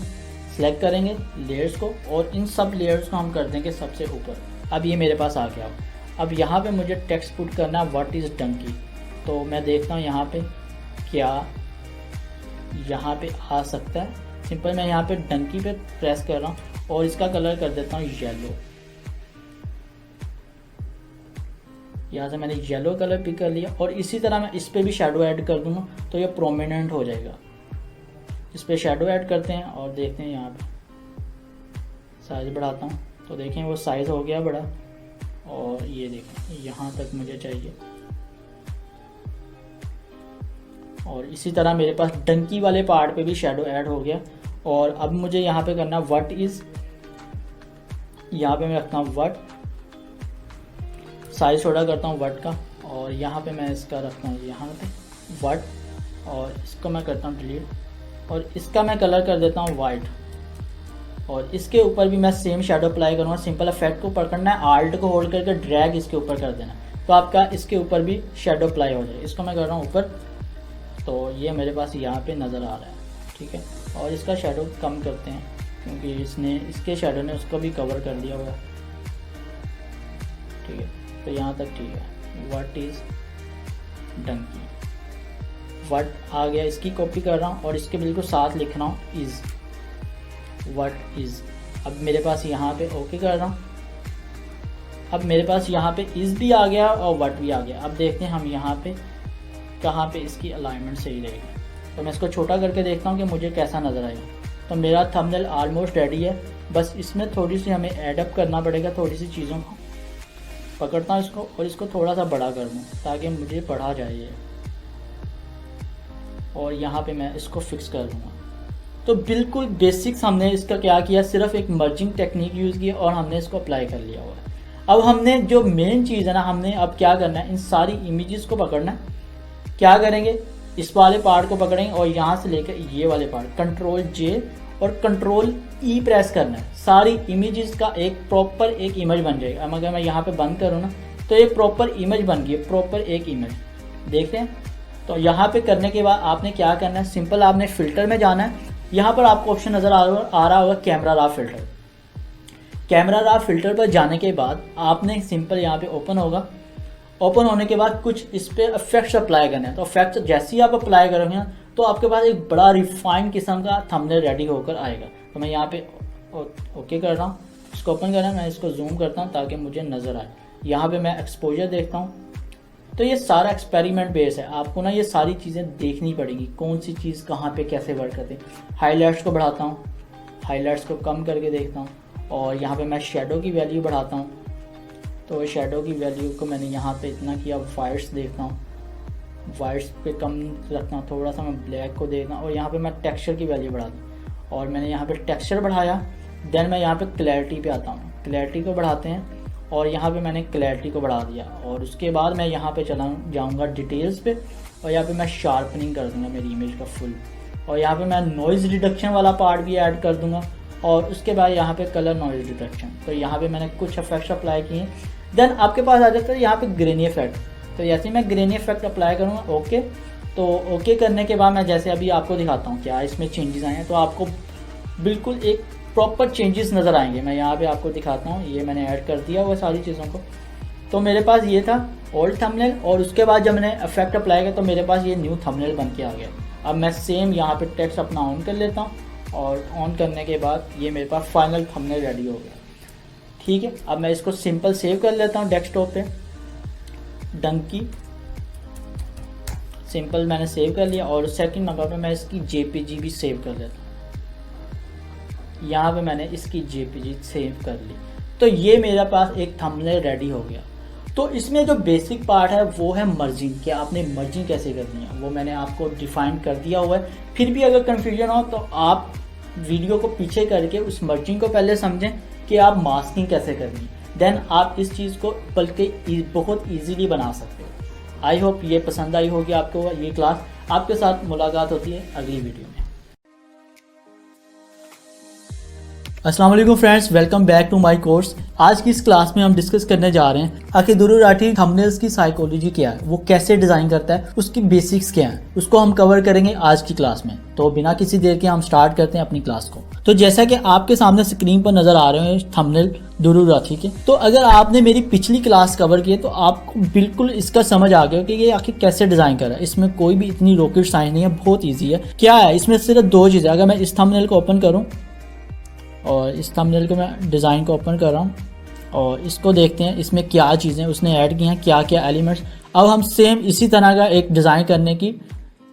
सिलेक्ट करेंगे लेयर्स को और इन सब लेयर्स को हम कर देंगे सबसे ऊपर। अब ये मेरे पास आ गया। अब यहाँ पे मुझे टेक्स्ट पुट करना है व्हाट इज़ डंकी, तो मैं देखता हूँ यहाँ पे क्या यहाँ पे आ सकता है। सिंपल मैं यहाँ पे डंकी पे प्रेस कर रहा हूँ और इसका कलर कर देता हूँ येलो। यहाँ से मैंने येलो कलर पिक कर लिया और इसी तरह मैं इस पर भी शेडो ऐड कर दूँगा तो ये प्रोमिनेंट हो जाएगा। इस पर शेडो ऐड करते हैं और देखते हैं यहाँ पे साइज़ बढ़ाता हूँ तो देखें वो साइज़ हो गया बड़ा और ये देखें यहाँ तक मुझे चाहिए। और इसी तरह मेरे पास डंकी वाले पार्ट पे भी शेडो ऐड हो गया और अब मुझे यहाँ पे करना व्हाट इज़, यहाँ पे मैं रखता हूँ व्हाट, साइज छोटा करता हूँ व्हाट का और यहाँ पे मैं इसका रखता हूँ यहाँ पे व्हाट और इसको मैं करता हूँ डिलीट और इसका मैं कलर कर देता हूँ वाइट। और इसके ऊपर भी मैं सेम शेडो अप्लाई करूँगा। सिंपल इफेक्ट को पकड़ना है, आल्ट को होल्ड करके ड्रैग इसके ऊपर कर देना, तो आपका इसके ऊपर भी शेडो अप्लाई हो जाए। इसको मैं कर रहा हूँ ऊपर, तो ये मेरे पास यहाँ पे नज़र आ रहा है, ठीक है। और इसका शेडो कम करते हैं क्योंकि इसके शेडो ने उसको भी कवर कर दिया हुआ है, ठीक है। तो यहाँ तक ठीक है। व्हाट इज़ डंकी, व्हाट आ गया, इसकी कॉपी कर रहा हूँ और इसके बिल्कुल साथ लिख रहा हूँ इज़, व्हाट इज़। अब मेरे पास यहाँ पे ओके कर रहा हूँ, अब मेरे पास यहाँ पे इज़ भी आ गया और व्हाट भी आ गया। अब देखते हैं हम यहाँ पे कहाँ पे इसकी अलाइनमेंट सही रहेगी। तो मैं इसको छोटा करके देखता हूँ कि मुझे कैसा नज़र आएगा। तो मेरा थंबनेल ऑलमोस्ट रेडी है, बस इसमें थोड़ी सी हमें एडअप करना पड़ेगा, थोड़ी सी चीज़ों को। पकड़ता हूँ इसको और इसको थोड़ा सा बड़ा कर दूँ ताकि मुझे पढ़ा जाए ये, और यहाँ पे मैं इसको फिक्स कर दूँगा। तो बिल्कुल बेसिक्स हमने इसका क्या किया, सिर्फ एक मर्जिंग टेक्निक यूज़ की और हमने इसको अप्लाई कर लिया हुआ है। अब हमने जो मेन चीज़ है ना, हमने अब क्या करना है, इन सारी इमेजेस को पकड़ना है। क्या करेंगे, इस वाले पार्ट को पकड़ेंगे और यहाँ से लेकर ये वाले पार्ट कंट्रोल जे और कंट्रोल ई प्रेस करना है। सारी इमेजेस का एक प्रॉपर एक इमेज बन जाएगा। अब अगर मैं यहाँ पे बंद करूँ ना, तो ये प्रॉपर इमेज बन गई, प्रॉपर एक इमेज, देखते हैं। तो यहाँ पे करने के बाद आपने क्या करना है, सिंपल आपने फिल्टर में जाना है। यहाँ पर आपको ऑप्शन नज़र आ रहा होगा camera raw filter. Camera raw filter पर जाने के बाद आपने सिंपल यहाँ पे ओपन होगा। ओपन होने के बाद कुछ इस पर इफेक्ट्स अप्लाई करने हैं। तो इफेक्ट्स जैसे ही आप अप्लाई करोगे ना, तो आपके पास एक बड़ा रिफाइंड किस्म का थंबनेल रेडी होकर आएगा। तो मैं यहाँ पे ओके कर रहा हूँ, इसको ओपन करना है, मैं इसको जूम करता हूँ ताकि मुझे नज़र आए। यहाँ पे मैं एक्सपोजर देखता हूँ। तो ये सारा एक्सपेरिमेंट बेस है, आपको ना ये सारी चीज़ें देखनी पड़ेगी, कौन सी चीज़ कहाँ पे कैसे वर्क करती है। हाईलाइट्स को बढ़ाता हूँ, हाईलाइट्स को कम करके देखता हूँ, और यहाँ पे मैं शेडो की वैल्यू बढ़ाता हूँ। तो शेडो की वैल्यू को मैंने यहाँ पे इतना किया। वाइट्स देखता हूँ, वाइट्स पे कम रखता हूँ, थोड़ा सा मैं ब्लैक को देखता हूँ, और यहाँ पे मैं टेक्सचर की वैल्यू बढ़ाता हूँ। और मैंने यहाँ पे टेक्सचर बढ़ाया, देन मैं यहाँ पे क्लैरिटी पे आता हूँ। क्लैरिटी को बढ़ाते हैं और यहाँ पे मैंने क्लैरिटी को बढ़ा दिया, और उसके बाद मैं यहाँ पे चला जाऊँगा डिटेल्स पे, और यहाँ पे मैं शार्पनिंग कर दूँगा मेरी इमेज का फुल, और यहाँ पे मैं नॉइज़ रिडक्शन वाला पार्ट भी ऐड कर दूँगा, और उसके बाद यहाँ पे कलर नॉइज़ रिडक्शन। तो यहाँ पे मैंने कुछ इफेक्ट्स अप्लाई किए। देन आपके पास आ जाता है यहाँ पे ग्रेनी इफेक्ट। तो जैसे मैं ग्रेनी इफेक्ट अप्लाई करूँगा, ओके, तो ओके करने के बाद मैं जैसे अभी आपको दिखाता हूँ क्या इसमें चेंजेस आए हैं, तो आपको बिल्कुल एक प्रॉपर चेंजेस नज़र आएंगे। मैं यहाँ पे आपको दिखाता हूँ, ये मैंने ऐड कर दिया हुआ सारी चीज़ों को। तो मेरे पास ये था ओल्ड थंबनेल, और उसके बाद जब मैंने इफेक्ट अप्लाई किया तो मेरे पास ये न्यू थंबनेल बन के आ गया। अब मैं सेम यहाँ पे टेक्स्ट अपना ऑन कर लेता हूँ, और ऑन करने के बाद ये मेरे पास फाइनल थंबनेल रेडी हो गया, ठीक है। अब मैं इसको सिंपल सेव कर लेता हूँ डेस्कटॉप पे, डंकी सिंपल मैंने सेव कर लिया। और सेकंड नंबर पे मैं इसकी जेपीजी भी सेव कर लेता हूँ। यहाँ पे मैंने इसकी जेपीजी सेव कर ली। तो ये मेरे पास एक थंबनेल रेडी हो गया। तो इसमें जो बेसिक पार्ट है वो है मर्जिंग, कि आपने मर्जिंग कैसे करनी है वो मैंने आपको डिफाइन कर दिया हुआ है। फिर भी अगर कन्फ्यूजन हो तो आप वीडियो को पीछे करके उस मर्जिंग को पहले समझें कि आप मास्किंग कैसे करनी, देन आप इस चीज़ को बल्कि बहुत इजीली बना सकते हो। आई होप ये पसंद आई होगी आपको ये क्लास। आपके साथ मुलाकात होती है अगली वीडियो में। अस्सलाम वालेकुम friends, welcome back to my course. आज की इस क्लास में हम डिस्कस करने जा रहे हैं आखिर दुर्र राठी थंबनेल्स की साइकोलॉजी क्या है, वो कैसे डिज़ाइन करता है, उसकी बेसिक्स क्या है, उसको हम कवर करेंगे आज की क्लास में। तो बिना किसी देर के हम स्टार्ट करते हैं अपनी क्लास को। तो जैसा कि आपके सामने स्क्रीन पर नजर आ रहे हैं थंबनेल दुर्र राठी के, तो अगर आपने मेरी पिछली क्लास कवर की है तो आपको बिल्कुल इसका समझ आ गया कि ये आखिर कैसे डिज़ाइन कर रहा है। इसमें कोई भी इतनी रॉकेट साइंस नहीं है, बहुत ईजी है। क्या है इसमें, सिर्फ दो चीज़ें। अगर मैं इस थंबनेल को ओपन करूँ और इस थंबनेल को मैं डिज़ाइन को ओपन कर रहा हूँ और इसको देखते हैं इसमें क्या चीज़ें उसने ऐड की हैं, क्या क्या एलिमेंट्स। अब हम सेम इसी तरह का एक डिज़ाइन करने की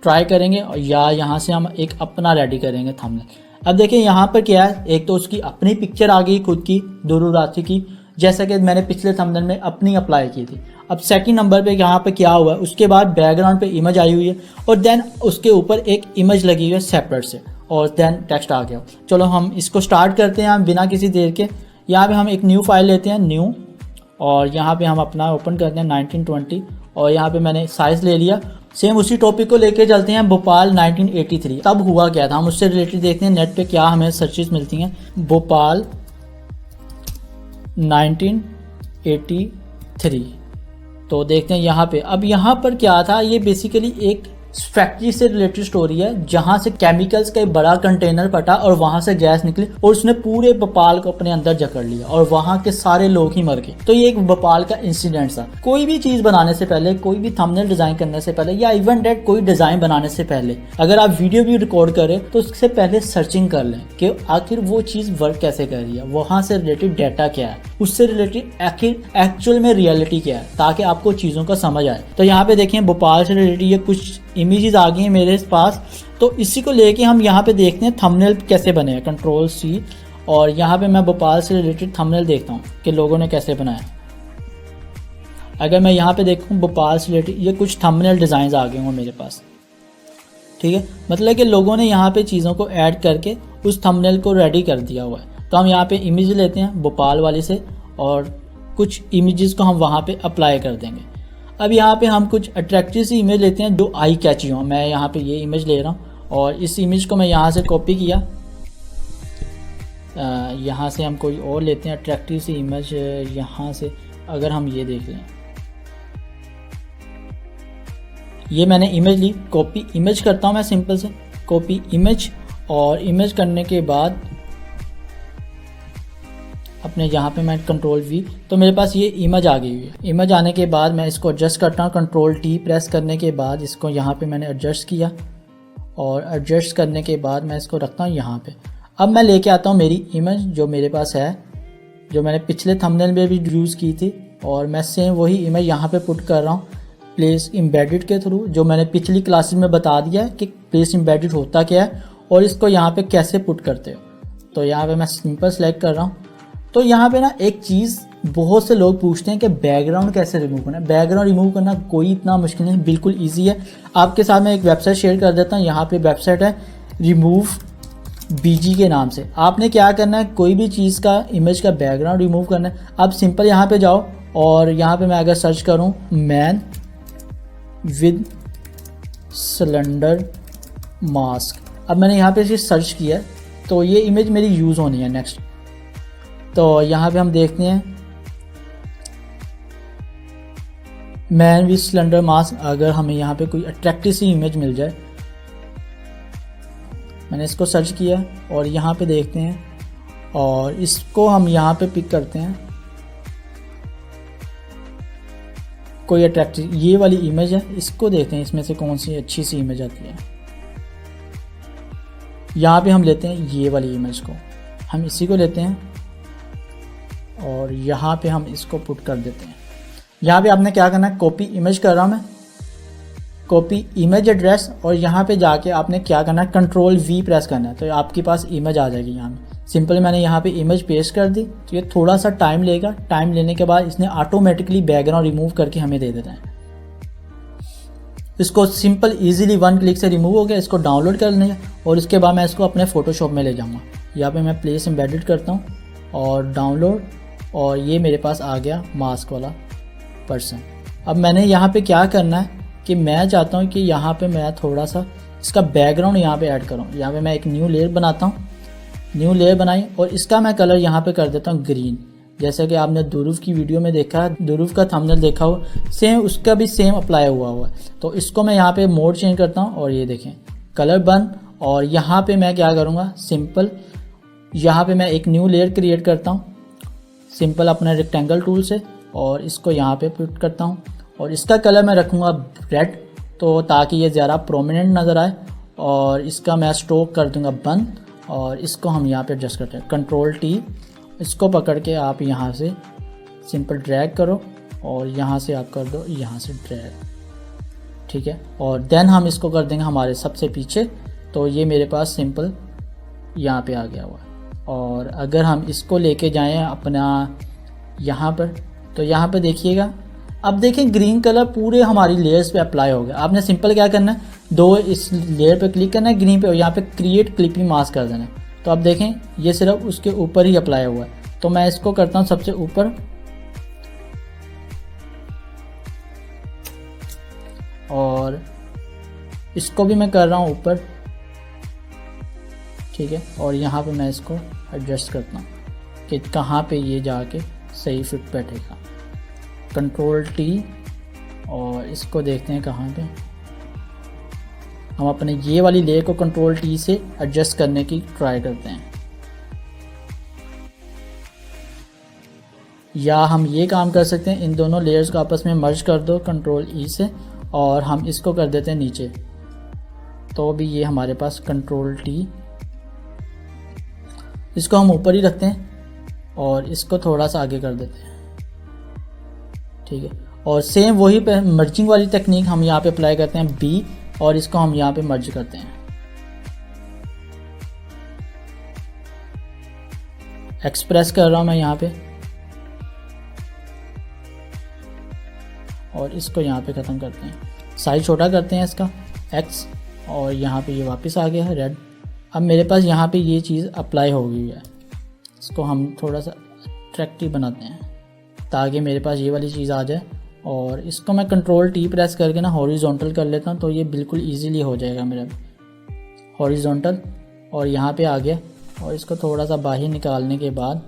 ट्राई करेंगे, और या यहाँ से हम एक अपना रेडी करेंगे थंबनेल। अब देखिए यहाँ पर क्या है, एक तो उसकी अपनी पिक्चर आ गई खुद की दुर्र राठी की, जैसा कि मैंने पिछले थंबनेल में अपनी अप्लाई की थी। अब सेकंड नंबर पे यहाँ पे क्या हुआ है, उसके बाद बैकग्राउंड पे इमेज आई हुई है, और देन उसके ऊपर एक इमेज लगी हुई है सेपरेट से, और देन टेक्स्ट आ गया। चलो हम इसको स्टार्ट करते हैं हम बिना किसी देर के। यहाँ पे हम एक न्यू फाइल लेते हैं, न्यू, और यहाँ पे हम अपना ओपन करते हैं 1920, और यहाँ पे मैंने साइज़ ले लिया सेम उसी टॉपिक को लेके चलते हैं, भोपाल 1983 तब हुआ क्या था, हम उससे रिलेटेड देखते हैं नेट पे क्या हमें सर्चेस मिलती हैं। भोपाल 1983 तो देखते हैं यहाँ पे। अब यहाँ पर क्या था, ये बेसिकली एक फैक्ट्री से रिलेटेड स्टोरी है जहां से केमिकल्स का एक बड़ा कंटेनर फटा और वहां से गैस निकली और उसने पूरे भोपाल को अपने अंदर जकड़ लिया और वहां के सारे लोग ही मर गए। तो ये एक भोपाल का इंसिडेंट था। कोई भी चीज बनाने से पहले, कोई भी थंबनेल डिजाइन करने से पहले या इवन डेट कोई डिजाइन बनाने से पहले अगर आप वीडियो भी रिकॉर्ड करें तो उससे पहले सर्चिंग कर लें कि आखिर वो चीज वर्क कैसे कर रही है, वहां से रिलेटेड डाटा क्या है, उससे रिलेटेड आखिर एक्चुअल में रियलिटी क्या है, ताकि आपको चीजों का समझ आए। तो यहाँ पे देखें भोपाल से रिलेटेड ये कुछ इमेजेस आ गई हैं मेरे पास, तो इसी को लेके हम यहाँ पे देखते हैं थंबनेल कैसे बने हैं। Ctrl+C और यहाँ पे मैं भोपाल से रिलेटेड थंबनेल देखता हूँ कि लोगों ने कैसे बनाया। अगर मैं यहाँ पे देखूँ भोपाल से रिलेटेड ये कुछ थंबनेल डिज़ाइन आ गए होंगे मेरे पास, ठीक है। मतलब कि लोगों ने यहाँ पे चीज़ों को ऐड करके उस थंबनेल को रेडी कर दिया हुआ है। तो हम यहाँ पे इमेज लेते हैं भोपाल वाले से और कुछ इमेजेस को हम वहाँ पे अप्लाई कर देंगे। अब यहाँ पे हम कुछ अट्रैक्टिव सी इमेज लेते हैं जो आई कैची हो। मैं यहाँ पे ये इमेज ले रहा हूँ और इस इमेज को मैं यहाँ से कॉपी किया, यहाँ से हम कोई और लेते हैं अट्रैक्टिव सी इमेज। यहाँ से अगर हम ये देख लें, ये मैंने इमेज ली, कॉपी इमेज करता हूँ मैं सिंपल से कॉपी इमेज, और इमेज करने के बाद अपने यहाँ पे मैं Ctrl+V, तो मेरे पास ये इमेज आ गई हुई है। इमेज आने के बाद मैं इसको एडजस्ट करता हूँ, Ctrl+T प्रेस करने के बाद इसको यहाँ पे मैंने एडजस्ट किया और एडजस्ट करने के बाद मैं इसको रखता हूँ यहाँ पे। अब मैं लेके आता हूँ मेरी इमेज जो मेरे पास है, जो मैंने पिछले थंबनेल में भी यूज़ की थी, और मैं सेम वही इमेज यहाँ पे पुट कर रहा हूँ प्लेस एम्बेडेड के थ्रू, जो मैंने पिछली क्लासेस में बता दिया है कि प्लेस एम्बेडेड होता क्या है और इसको यहाँ पे कैसे पुट करते हो। तो यहाँ पे मैं सिंपल सेलेक्ट कर रहा हूँ। तो यहाँ पे ना एक चीज़ बहुत से लोग पूछते हैं कि बैकग्राउंड कैसे रिमूव करना है। बैकग्राउंड रिमूव करना कोई इतना मुश्किल नहीं, बिल्कुल इजी है। आपके साथ मैं एक वेबसाइट शेयर कर देता हूँ। यहाँ पे वेबसाइट है remove.bg के नाम से। आपने क्या करना है, कोई भी चीज़ का इमेज का बैकग्राउंड रिमूव करना है। आप सिंपल यहाँ पे जाओ और यहाँ पे मैं अगर सर्च करूँ मैन विद सिलेंडर मास्क, अब मैंने यहाँ पे सर्च किया तो ये इमेज मेरी यूज़ होनी है। नेक्स्ट तो यहाँ पे हम देखते हैं मैन विद सिलेंडर मास्क। अगर हमें यहाँ पे कोई अट्रैक्टिव सी इमेज मिल जाए, मैंने इसको सर्च किया और यहाँ पे देखते हैं और इसको हम यहाँ पे पिक करते हैं। कोई अट्रैक्टिव ये वाली इमेज है, इसको देखते हैं इसमें से कौन सी अच्छी सी इमेज आती है। यहाँ पे हम लेते हैं ये वाली इमेज को, हम इसी को लेते हैं और यहाँ पे हम इसको पुट कर देते हैं। यहाँ पे आपने क्या करना है, कॉपी इमेज कर रहा हूँ मैं, कॉपी इमेज एड्रेस, और यहाँ पे जाके आपने क्या करना है Ctrl+V प्रेस करना है तो आपके पास इमेज आ जाएगी। यहाँ पे सिंपल मैंने यहाँ पे इमेज पेस्ट कर दी। तो ये थोड़ा सा टाइम लेगा, टाइम लेने के बाद इसने ऑटोमेटिकली बैकग्राउंड रिमूव करके हमें दे देता है। इसको सिंपल इजीली 1 क्लिक से रिमूव हो गया। इसको डाउनलोड कर लेंगे और इसके बाद मैं इसको अपने फोटोशॉप में ले जाऊँगा। यहाँ पे मैं प्लेस एम्बेडेड करता हूँ और डाउनलोड, और ये मेरे पास आ गया मास्क वाला पर्सन। अब मैंने यहाँ पे क्या करना है कि मैं चाहता हूँ कि यहाँ पे मैं थोड़ा सा इसका बैकग्राउंड यहाँ पे ऐड करूँ। यहाँ पे मैं एक न्यू लेयर बनाता हूँ, न्यू लेयर बनाई और इसका मैं कलर यहाँ पे कर देता हूँ ग्रीन। जैसे कि आपने दुरूफ की वीडियो में देखा है, दुरूफ का थंबनेल देखा हो, सेम उसका भी सेम अप्लाई हुआ है। तो इसको मैं यहाँ पे मोड चेंज करता हूँ और ये देखें कलर बन। और यहाँ पे मैं क्या करूँगा, सिंपल यहाँ पे मैं एक न्यू लेयर क्रिएट करता हूँ सिंपल अपने रेक्टेंगल टूल से, और इसको यहाँ पे पुट करता हूँ और इसका कलर मैं रखूँगा रेड, तो ताकि ये ज़्यादा प्रोमिनेंट नज़र आए। और इसका मैं स्ट्रोक कर दूँगा बंद, और इसको हम यहाँ पे एडजस्ट करते हैं Ctrl+T, इसको पकड़ के आप यहाँ से सिंपल ड्रैग करो और यहाँ से आप कर दो यहाँ से ड्रैग, ठीक है। और देन हम इसको कर देंगे हमारे सबसे पीछे। तो ये मेरे पास सिंपल यहाँ पे आ गया हुआ है। और अगर हम इसको लेके जाएं अपना यहाँ पर, तो यहाँ पे देखिएगा, अब देखें ग्रीन कलर पूरे हमारी लेयर्स पे अप्लाई हो गया। आपने सिंपल क्या करना है, दो इस लेयर पे क्लिक करना है ग्रीन पे और यहाँ पे क्रिएट क्लिपिंग मास्क कर देना है। तो अब देखें ये सिर्फ उसके ऊपर ही अप्लाई हुआ है। तो मैं इसको करता हूँ सबसे ऊपर और इसको भी मैं कर रहा हूँ ऊपर, ठीक है। और यहाँ पे मैं इसको एडजस्ट करता हूँ कि कहाँ पे ये जाके सही फिट बैठेगा। कंट्रोल टी, और इसको देखते हैं कहाँ पे हम अपने ये वाली लेयर को कंट्रोल टी से एडजस्ट करने की ट्राई करते हैं। या हम ये काम कर सकते हैं, इन दोनों लेयर्स को आपस में मर्ज कर दो कंट्रोल ई से, और हम इसको कर देते हैं नीचे, तो भी ये हमारे पास कंट्रोल टी, इसको हम ऊपर ही रखते हैं और इसको थोड़ा सा आगे कर देते हैं, ठीक है। और सेम वही मर्जिंग वाली टेक्निक हम यहाँ पे अप्लाई करते हैं बी, और इसको हम यहाँ पे मर्ज करते हैं। एक्सप्रेस कर रहा हूँ मैं यहाँ पे, और इसको यहाँ पे ख़त्म करते हैं। साइज छोटा करते हैं इसका एक्स, और यहाँ पे ये वापस आ गया है रेड। अब मेरे पास यहाँ पे ये चीज़ अप्लाई हो गई है, इसको हम थोड़ा सा अट्रैक्टिव बनाते हैं ताकि मेरे पास ये वाली चीज़ आ जाए। और इसको मैं कंट्रोल टी प्रेस करके ना हॉरिजॉन्टल कर लेता हूँ, तो ये बिल्कुल इजीली हो जाएगा मेरा हॉरिजॉन्टल। और यहाँ पे आ गया, और इसको थोड़ा सा बाहर निकालने के बाद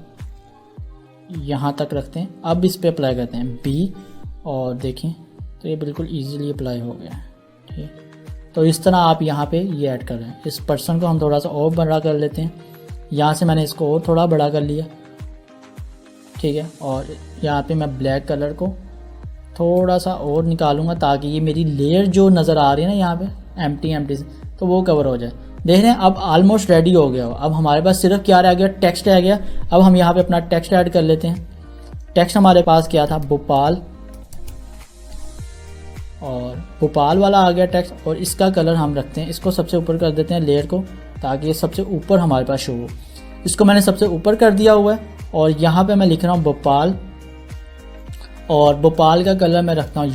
यहाँ तक रखते हैं। अब इस पे अप्लाई करते हैं बी, और देखें तो ये बिल्कुल इजीली अप्लाई हो गया है, ठीक है। तो इस तरह आप यहाँ पे ये ऐड कर रहे हैं। इस पर्सन को हम थोड़ा सा और बड़ा कर लेते हैं, यहाँ से मैंने इसको और थोड़ा बड़ा कर लिया, ठीक है। और यहाँ पे मैं ब्लैक कलर को थोड़ा सा और निकालूंगा ताकि ये मेरी लेयर जो नज़र आ रही है ना यहाँ पे एम्प्टी से, तो वो कवर हो जाए। देख रहे हैं अब ऑलमोस्ट रेडी हो गया हो। अब हमारे पास सिर्फ क्या रह गया, टेक्स्ट रह गया। अब हम यहाँ पे अपना टेक्स्ट ऐड कर लेते हैं। टेक्स्ट हमारे पास क्या था, भोपाल, और भोपाल वाला आ गया टेक्स्ट। और इसका कलर हम रखते हैं, इसको सबसे ऊपर कर देते हैं लेयर को, ताकि ये सबसे ऊपर हमारे पास शो हो। इसको मैंने सबसे ऊपर कर दिया हुआ है, और यहाँ पे मैं लिख रहा हूँ भोपाल, और भोपाल का कलर मैं रखता हूँ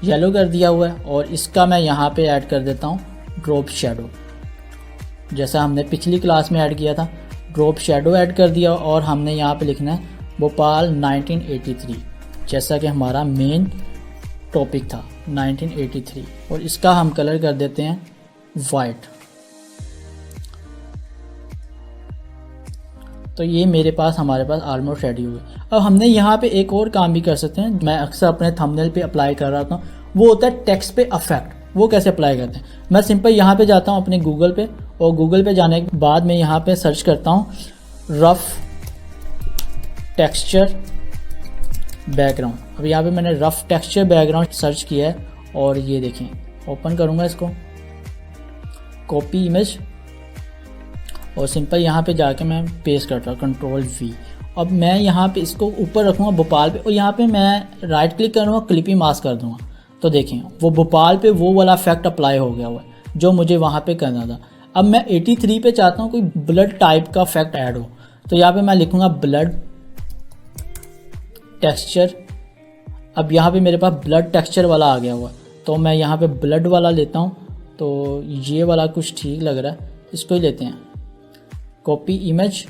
येलो कर दिया हुआ है। और इसका मैं यहाँ पे ऐड कर देता हूँ ड्रॉप शेडो, जैसा हमने पिछली क्लास में ऐड किया था। ड्रॉप शेडो ऐड कर दिया, और हमने यहाँ पे लिखना है भोपाल 1983, जैसा कि हमारा मेन टॉपिक था 1983। और इसका हम कलर कर देते हैं वाइट। तो ये मेरे पास हमारे पास ऑलमोस्ट रेडी हुए। अब हमने यहाँ पे एक और काम भी कर सकते हैं, मैं अक्सर अपने थंबनेल पे अप्लाई कर रहा था, वो होता है टेक्स्ट पे इफेक्ट। वो कैसे अप्लाई करते हैं, मैं सिंपल यहाँ पे जाता हूँ अपने गूगल पे, और गूगल पे जाने के बाद मैं यहाँ पे सर्च करता हूँ रफ टेक्सचर बैकग्राउंड। अब यहाँ पे मैंने रफ टेक्सचर बैकग्राउंड सर्च किया है, और ये देखें, ओपन करूँगा इसको, कॉपी इमेज, और सिंपल यहाँ पे जाके मैं पेस्ट करता हूँ कंट्रोल वी। अब मैं यहाँ पे इसको ऊपर रखूँगा भोपाल पे, और यहाँ पे मैं राइट क्लिक करूँगा, क्लिपिंग मास्क कर दूँगा। तो देखें वो भोपाल पे वो वाला इफेक्ट अप्लाई हो गया हुआ है जो मुझे वहाँ पे करना था। अब मैं 83 पे चाहता हूँ कोई ब्लड टाइप का इफेक्ट ऐड हो, तो यहाँ पे मैं लिखूँगा ब्लड टेक्सचर। अब यहाँ पे मेरे पास ब्लड टेक्सचर वाला आ गया हुआ, तो मैं यहाँ पे ब्लड वाला लेता हूँ। तो ये वाला कुछ ठीक लग रहा है, इसको ही लेते हैं, कॉपी इमेज,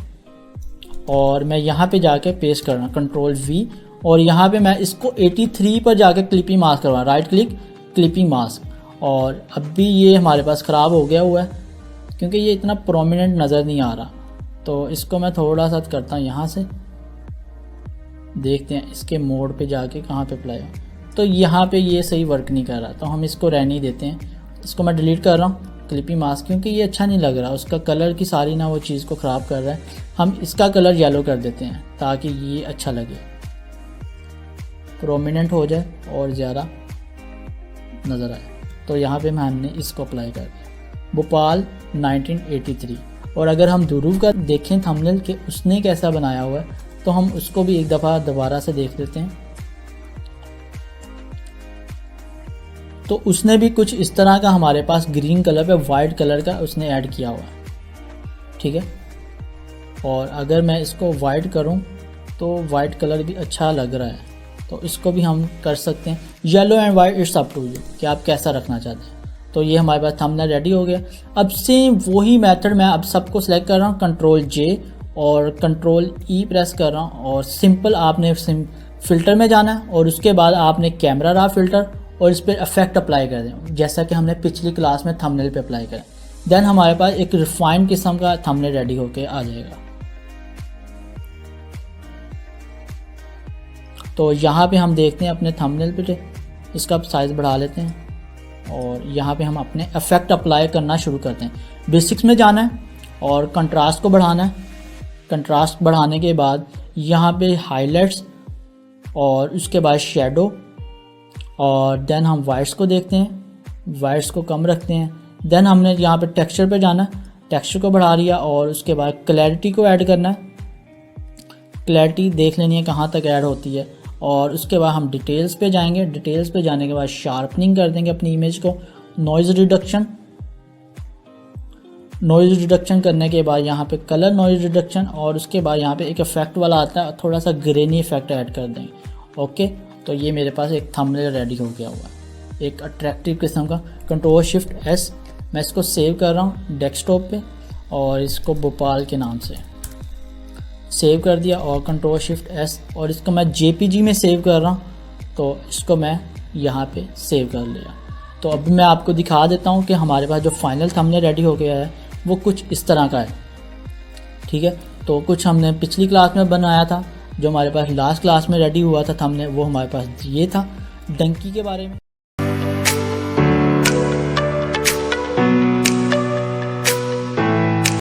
और मैं यहाँ पे जाके पेस्ट कर रहा हूँ कंट्रोल वी। और यहाँ पे मैं इसको 83 पर जाके क्लिपिंग मास्क करवा, राइट क्लिक क्लिपिंग मास्क। और अब भी ये हमारे पास ख़राब हो गया हुआ है क्योंकि ये इतना प्रोमिनेंट नज़र नहीं आ रहा, तो इसको मैं थोड़ा सा करता हूँ यहाँ से, देखते हैं इसके मोड पे जाके कहाँ पे अप्लाई हो। तो यहाँ पे ये सही वर्क नहीं कर रहा, तो हम इसको रहने ही देते हैं। इसको मैं डिलीट कर रहा हूँ क्लिपिंग मास्क, क्योंकि ये अच्छा नहीं लग रहा, उसका कलर की सारी ना वो चीज़ को ख़राब कर रहा है। हम इसका कलर येलो कर देते हैं ताकि ये अच्छा लगे, प्रोमिनेंट हो जाए और ज़्यादा नज़र आए। तो यहाँ पे हमने इसको अप्लाई कर दिया, भोपाल 1983। और अगर हम ध्रुव का देखें थंबनेल के उसने कैसा बनाया हुआ है, तो हम उसको भी एक दफ़ा दोबारा से देख लेते हैं। तो उसने भी कुछ इस तरह का हमारे पास ग्रीन कलर पे वाइट कलर का उसने ऐड किया हुआ है, ठीक है। और अगर मैं इसको वाइट करूं तो वाइट कलर भी अच्छा लग रहा है, तो इसको भी हम कर सकते हैं। Yellow and white it's up to you कि आप कैसा रखना चाहते हैं। तो ये हमारे पास थंबनेल रेडी हो गया। अब सेम वही मेथड मैं अब सबको सिलेक्ट कर रहा हूँ, कंट्रोल जे और कंट्रोल ई प्रेस कर रहा हूँ, और सिंपल आपने फ़िल्टर में जाना है और उसके बाद आपने कैमरा रहा फ़िल्टर और इस पर इफेक्ट अप्लाई कर दें, जैसा कि हमने पिछली क्लास में थंबनेल पे अप्लाई करा। देन हमारे पास एक रिफाइंड किस्म का थंबनेल रेडी होके आ जाएगा। तो यहाँ पे हम देखते हैं अपने थंबनेल पे, इसका साइज़ बढ़ा लेते हैं और यहाँ पे हम अपने इफेक्ट अप्लाई करना शुरू करते हैं। बेसिक्स में जाना है और कंट्रास्ट को बढ़ाना है। कंट्रास्ट बढ़ाने के बाद यहाँ पे हाइलाइट्स और उसके बाद शेडो और देन हम वाइट्स को देखते हैं, वाइट्स को कम रखते हैं। देन हमने यहाँ पे टेक्सचर पे जाना है, टेक्सचर को बढ़ा लिया और उसके बाद क्लैरिटी को ऐड करना है। क्लैरिटी देख लेनी है कहाँ तक ऐड होती है और उसके बाद हम डिटेल्स पे जाएंगे। डिटेल्स पे जाने के बाद शार्पनिंग कर देंगे अपनी इमेज को, नॉइज़ रिडक्शन। नॉइज़ रिडक्शन करने के बाद यहाँ पे कलर नॉइज़ रिडक्शन और उसके बाद यहाँ पे एक इफेक्ट वाला आता है, थोड़ा सा ग्रेनी इफेक्ट ऐड कर देंगे। ओके, तो ये मेरे पास एक थंबनेल रेडी हो गया हुआ है, एक अट्रैक्टिव किस्म का। कंट्रोल शिफ्ट एस, मैं इसको सेव कर रहा हूँ डेस्कटॉप पे और इसको भोपाल के नाम से सेव कर दिया और कंट्रोल शिफ्ट एस और इसको मैं जेपीजी में सेव कर रहा हूँ, तो इसको मैं यहाँ पे सेव कर लिया। तो अभी मैं आपको दिखा देता हूँ कि हमारे पास जो फाइनल थंबनेल रेडी हो गया है वो कुछ इस तरह का है। ठीक है, तो कुछ हमने पिछली क्लास में बनाया था, जो हमारे पास लास्ट क्लास में रेडी हुआ था थंबनेल, वो हमारे पास ये था डंकी के बारे में।